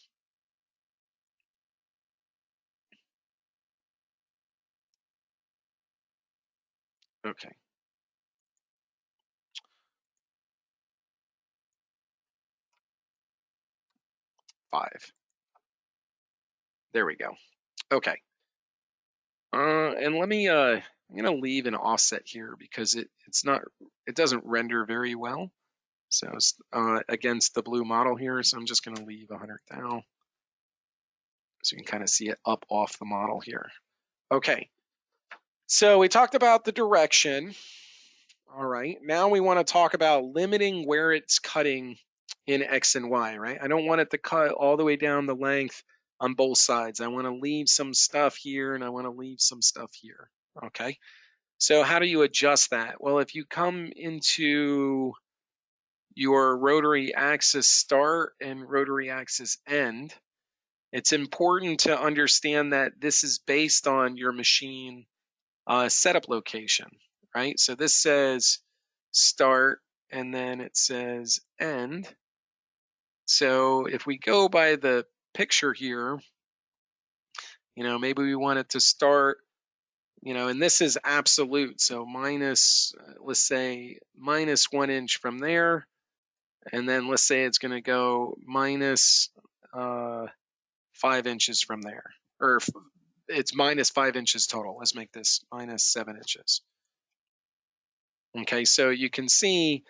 Okay. 5. There we go. Okay. And let me, I'm gonna leave an offset here because it doesn't render very well. So it's against the blue model here. So I'm just gonna leave 100 thou. So you can kind of see it up off the model here. Okay. So we talked about the direction. All right. Now we want to talk about limiting where it's cutting in X and Y, right? I don't want it to cut all the way down the length on both sides. I want to leave some stuff here and I want to leave some stuff here. Okay. So how do you adjust that? Well, if you come into your rotary axis start and rotary axis end, it's important to understand that this is based on your machine setup location, right? So this says start and then it says end. So if we go by the picture here, maybe we want it to start, and this is absolute. So minus, let's say minus 1 inch from there. And then let's say it's going to go minus 5 inches from there, or it's minus 5 inches total. Let's make this minus 7 inches. Okay, so you can see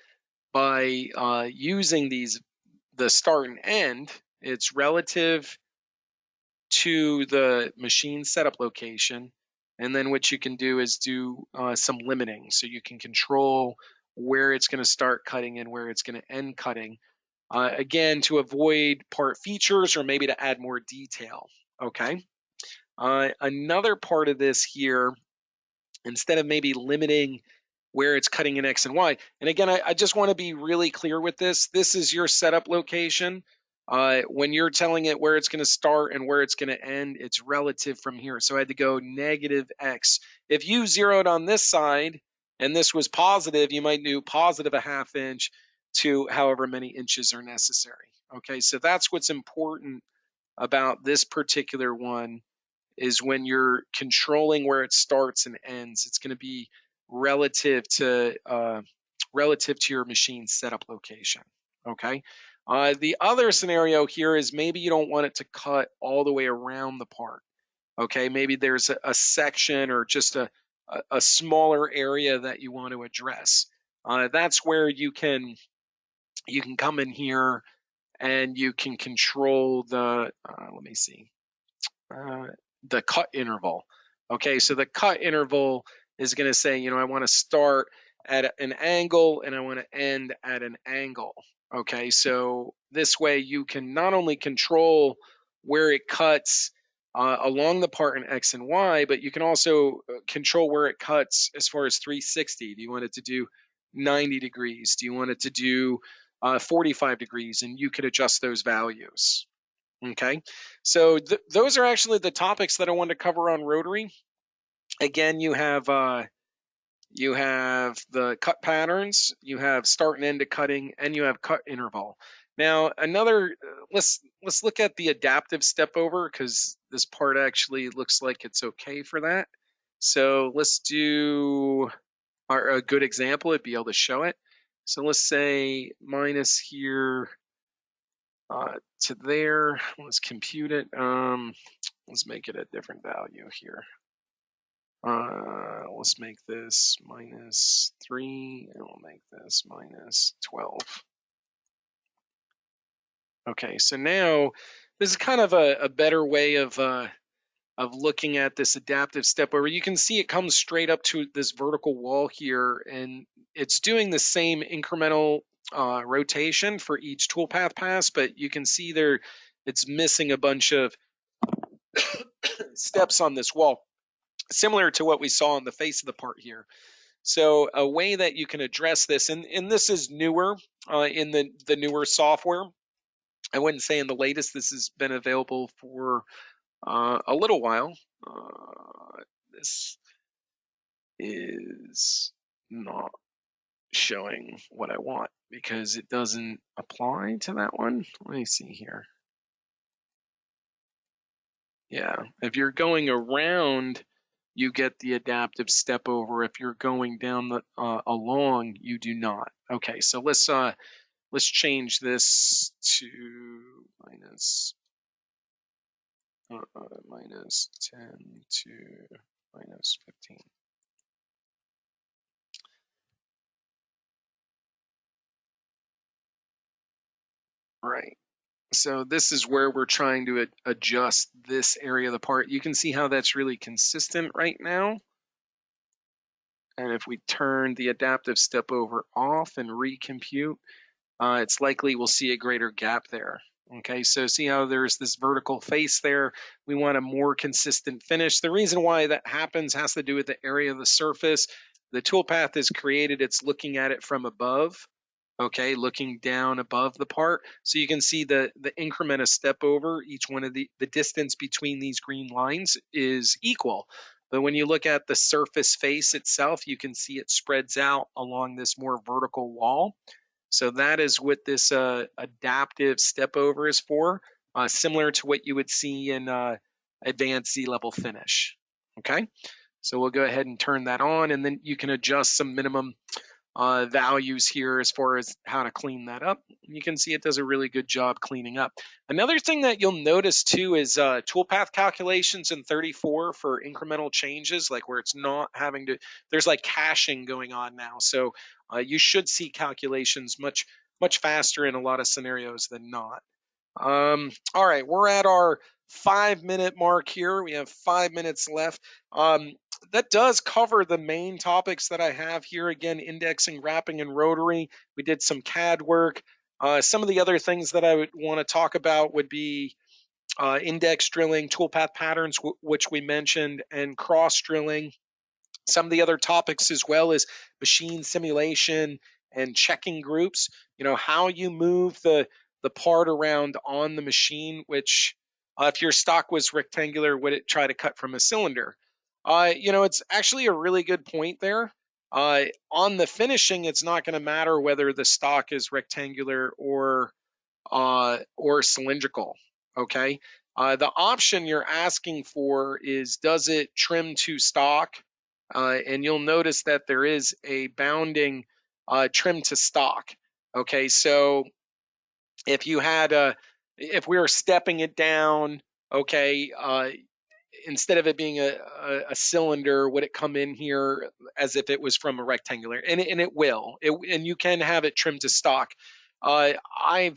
by using the start and end, it's relative to the machine setup location. And then what you can do is do some limiting. So you can control where it's going to start cutting and where it's going to end cutting. Again, to avoid part features or maybe to add more detail. Okay. Another part of this here, instead of maybe limiting where it's cutting in X and Y. And again, I just want to be really clear with this. This is your setup location. When you're telling it where it's going to start and where it's going to end, it's relative from here. So I had to go negative X. If you zeroed on this side and this was positive, you might do positive a half inch to however many inches are necessary. Okay, so that's what's important about this particular one, is when you're controlling where it starts and ends, it's going to be relative to your machine setup location. Okay. The other scenario here is maybe you don't want it to cut all the way around the part. Okay, maybe there's a section or just a smaller area that you want to address. That's where you can come in here and you can control the let me see. The cut interval. Okay, so the cut interval is going to say, I want to start at an angle and I want to end at an angle. Okay, so this way you can not only control where it cuts along the part in X and Y, but you can also control where it cuts as far as 360. Do you want it to do 90 degrees? Do you want it to do 45 degrees? And you could adjust those values. Okay, so those are actually the topics that I wanted to cover on Rotary. Again, you have the cut patterns, you have start and end to cutting, and you have cut interval. Now, let's look at the adaptive step over, because this part actually looks like it's okay for that. So let's do a good example. It'd be able to show it. So let's say minus here. To there, let's compute it. Let's make it a different value here. Let's make this minus 3, and we'll make this minus 12. Okay, so now this is kind of a better way of looking at this adaptive step over. You can see it comes straight up to this vertical wall here, and it's doing the same incremental rotation for each toolpath pass, but you can see there it's missing a bunch of steps on this wall, similar to what we saw on the face of the part here. So a way that you can address this, and this is newer in the newer software. I wouldn't say in the latest. This has been available for a little while. This is not showing what I want because it doesn't apply to that one. Let me see here. Yeah, if you're going around, you get the adaptive step over. If you're going down the along, you do not. Okay, so let's change this to minus minus 10 to minus 15. Right. So this is where we're trying to adjust this area of the part. You can see how that's really consistent right now. And if we turn the adaptive step over off and recompute, it's likely we'll see a greater gap there. Okay, so see how there's this vertical face there? We want a more consistent finish. The reason why that happens has to do with the area of the surface. The toolpath is created, it's looking at it from above, okay, looking down above the part. So you can see the increment of step over, each one of the distance between these green lines is equal. But when you look at the surface face itself, you can see it spreads out along this more vertical wall. So that is what this adaptive step over is for, similar to what you would see in advanced Z-level finish. Okay, so we'll go ahead and turn that on, and then you can adjust some minimum values here as far as how to clean that up. You can see it does a really good job cleaning up. Another thing that you'll notice too is toolpath calculations in 34 for incremental changes, like where it's not having to, there's like caching going on now. So you should see calculations much faster in a lot of scenarios than not. All right, we're at our 5-minute mark here. We have 5 minutes left. That does cover the main topics that I have here. Again, indexing, wrapping, and rotary. We did some CAD work. Some of the other things that I would want to talk about would be index drilling, toolpath patterns, which we mentioned, and cross drilling. Some of the other topics as well as machine simulation and checking groups. You know, how you move the part around on the machine, which if your stock was rectangular, would it try to cut from a cylinder? You know, it's actually a really good point there. On the finishing, it's not going to matter whether the stock is rectangular or cylindrical. Okay. The option you're asking for is, does it trim to stock? And you'll notice that there is a bounding trim to stock. Okay, so if you had if we were stepping it down, okay, instead of it being a cylinder, would it come in here as if it was from a rectangular? And it will. And you can have it trimmed to stock. I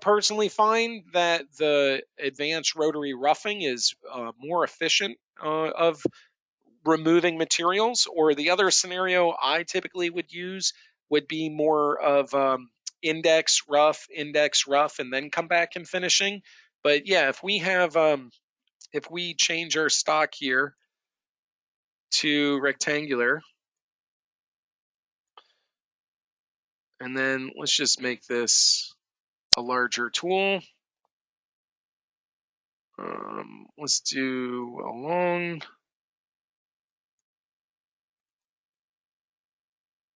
personally find that the advanced rotary roughing is more efficient of removing materials, or the other scenario I typically would use would be more of index rough, and then come back and finishing. But yeah, if we have if we change our stock here to rectangular, and then let's just make this a larger tool. Let's do a long.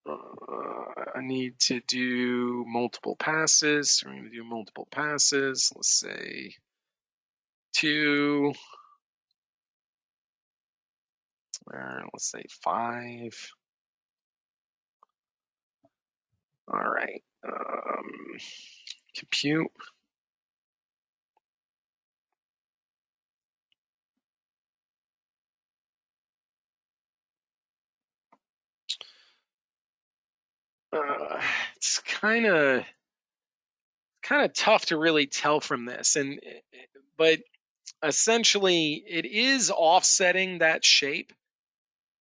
I need to do multiple passes. So we're going to do multiple passes. Let's say 2. Let's say 5. All right. Compute. It's kind of tough to really tell from this, but essentially it is offsetting that shape,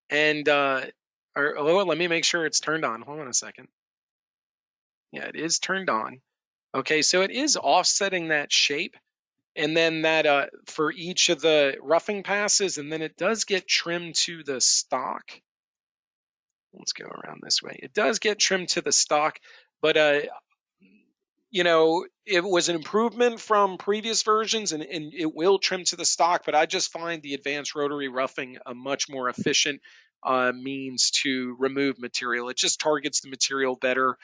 and let me make sure it's turned on. Hold on a second. Yeah, it is turned on. Okay, so it is offsetting that shape, and then that for each of the roughing passes, and then it does get trimmed to the stock. Let's go around this way. It does get trimmed to the stock, but you know, it was an improvement from previous versions, and it will trim to the stock, but I just find the advanced rotary roughing a much more efficient means to remove material. It just targets the material better,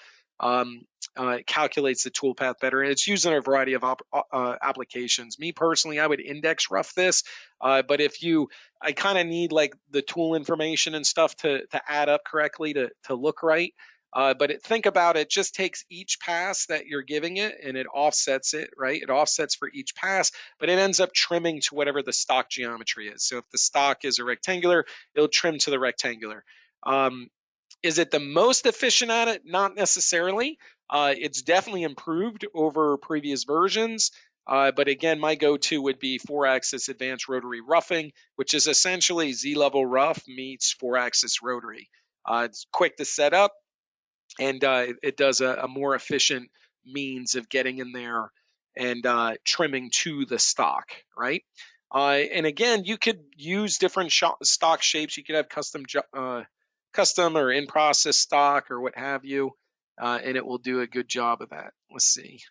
it calculates the toolpath better, and it's used in a variety of applications. Me personally, I would index rough this, but if you, I kind of need like the tool information and stuff to add up correctly to look right. But think about it, just takes each pass that you're giving it and it offsets it, right? It offsets for each pass, but it ends up trimming to whatever the stock geometry is. So if the stock is a rectangular, it'll trim to the rectangular. Is it the most efficient at it? Not necessarily. It's definitely improved over previous versions. But again, my go-to would be 4-axis advanced rotary roughing, which is essentially Z-level rough meets 4-axis rotary. It's quick to set up, and it does a more efficient means of getting in there and trimming to the stock, right? And again, you could use different stock shapes. You could have custom or in-process stock or what have you, and it will do a good job of that. Let's see.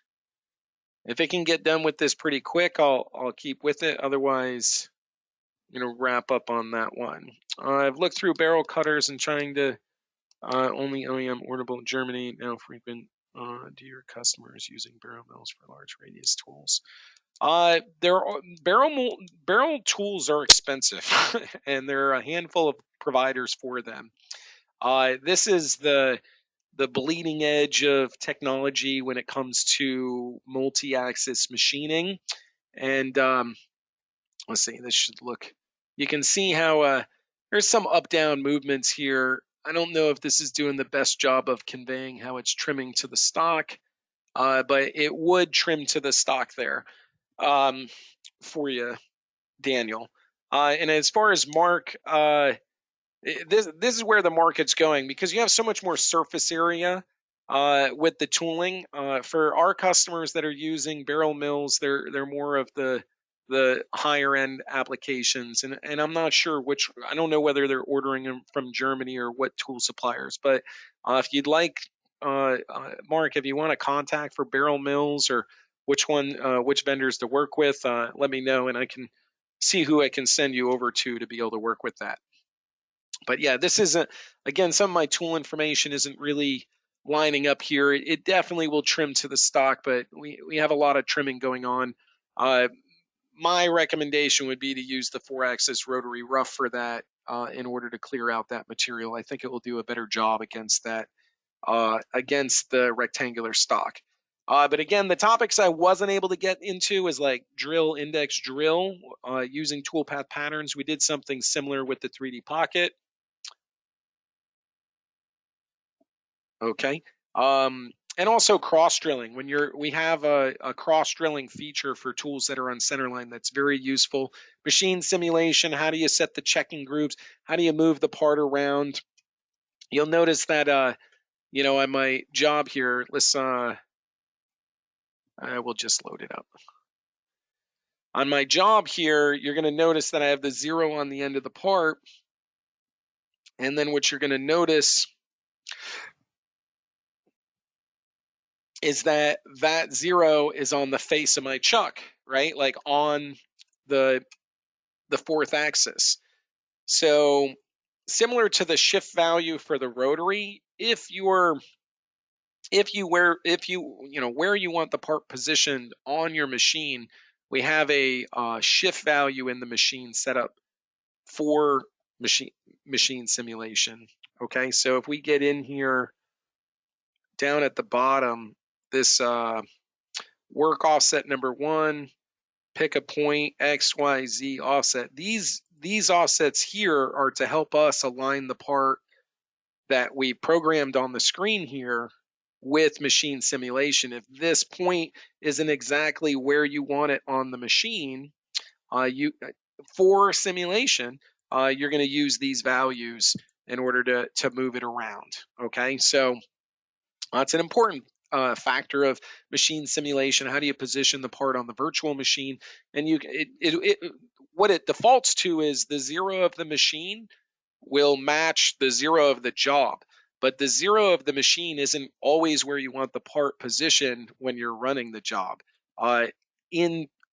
If it can get done with this pretty quick, I'll keep with it. Otherwise, I'm going to wrap up on that one. I've looked through barrel cutters and trying to only OEM orderable in Germany. Now frequent do your customers using barrel mills for large radius tools? Barrel tools are expensive, and there are a handful of providers for them. This is the bleeding edge of technology when it comes to multi-axis machining. And let's see, this should look. You can see how there's some up-down movements here. I don't know if this is doing the best job of conveying how it's trimming to the stock, but it would trim to the stock there for you, Daniel. And as far as Mark, this is where the market's going, because you have so much more surface area with the tooling. For our customers that are using barrel mills, they're more of the higher end applications, and I'm not sure which. I don't know whether they're ordering them from Germany or what tool suppliers. But if you'd like, Mark, if you want a contact for barrel mills or which vendors to work with, let me know, and I can see who I can send you over to be able to work with that. But yeah, this isn't, again, some of my tool information isn't really lining up here. It definitely will trim to the stock, but we have a lot of trimming going on. My recommendation would be to use the 4-axis rotary rough for that in order to clear out that material. I think it will do a better job against that, against the rectangular stock. But again, the topics I wasn't able to get into is like drill, index drill, using Toolpath patterns. We did something similar with the 3D Pocket. Okay. And also cross drilling. When we have a cross drilling feature for tools that are on centerline that's very useful. Machine simulation. How do you set the checking groups? How do you move the part around? You'll notice that on my job here, let's I will just load it up. On my job here, you're going to notice that I have the 0 on the end of the part, and then what you're going to notice is that 0 is on the face of my chuck, right? Like on the 4th axis. So similar to the shift value for the rotary, where you want the part positioned on your machine, we have a shift value in the machine set up for machine simulation. Okay, so if we get in here down at the bottom, this work offset number 1, pick a point, X, Y, Z offset. These offsets here are to help us align the part that we programmed on the screen here with machine simulation. If this point isn't exactly where you want it on the machine, for simulation, you're going to use these values in order to move it around. Okay, so that's an important factor of machine simulation. How do you position the part on the virtual machine? And what it defaults to is the 0 of the machine will match the 0 of the job. But the 0 of the machine isn't always where you want the part positioned when you're running the job.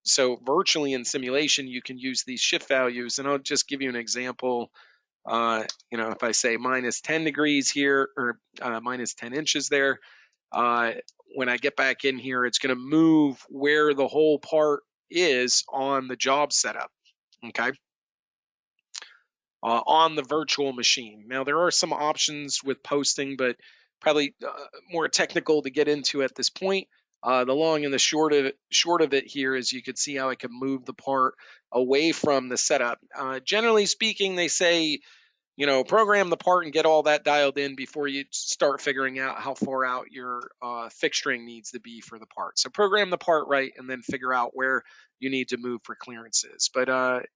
So virtually in simulation, you can use these shift values. And I'll just give you an example. If I say minus 10 degrees here, or minus 10 inches there, when I get back in here, it's going to move where the whole part is on the job setup. Okay. On the virtual machine. Now, there are some options with posting, but probably more technical to get into at this point. The long and the short of it here is you could see how I can move the part away from the setup. Generally speaking, they say, program the part and get all that dialed in before you start figuring out how far out your fixturing needs to be for the part. So program the part right and then figure out where you need to move for clearances. But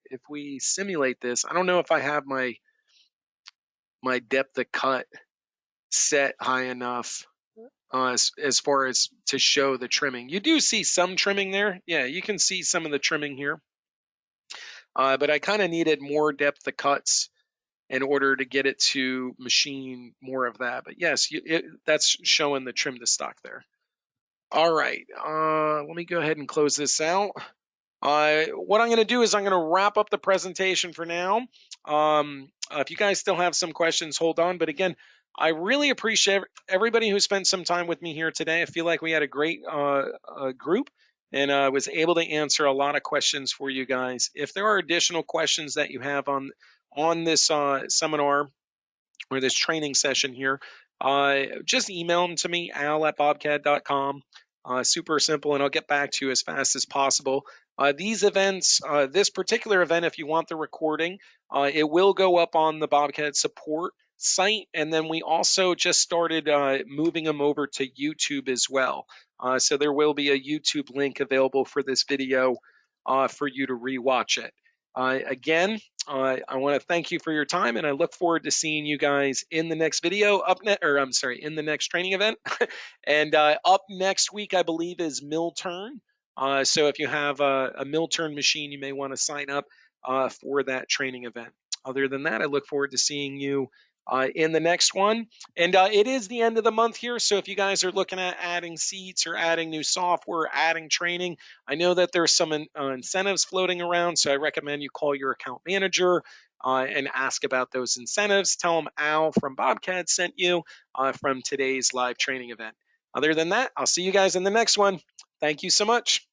if we simulate this, I don't know if I have my depth of cut set high enough as far as to show the trimming. You do see some trimming there. Yeah, you can see some of the trimming here. But I kind of needed more depth of cuts in order to get it to machine more of that. But yes, that's showing the trim to stock there. All right, let me go ahead and close this out. What I'm going to do is I'm going to wrap up the presentation for now. If you guys still have some questions, hold on. But again, I really appreciate everybody who spent some time with me here today. I feel like we had a great group, and I was able to answer a lot of questions for you guys. If there are additional questions that you have on this seminar or this training session here, just email them to me, al@bobcad.com. Super simple, and I'll get back to you as fast as possible. These events, this particular event, if you want the recording, it will go up on the BobCAD support site, and then we also just started moving them over to YouTube as well. So there will be a YouTube link available for this video for you to rewatch it. Again, I want to thank you for your time, and I look forward to seeing you guys in the next video. In the next training event. And up next week, I believe, is mill turn. So if you have a mill turn machine, you may want to sign up for that training event. Other than that, I look forward to seeing you in the next one. And it is the end of the month here, so if you guys are looking at adding seats or adding new software, adding training, I know that there's some incentives floating around, so I recommend you call your account manager and ask about those incentives. Tell them Al from BobCAD sent you from today's live training event. Other than that, I'll see you guys in the next one. Thank you so much.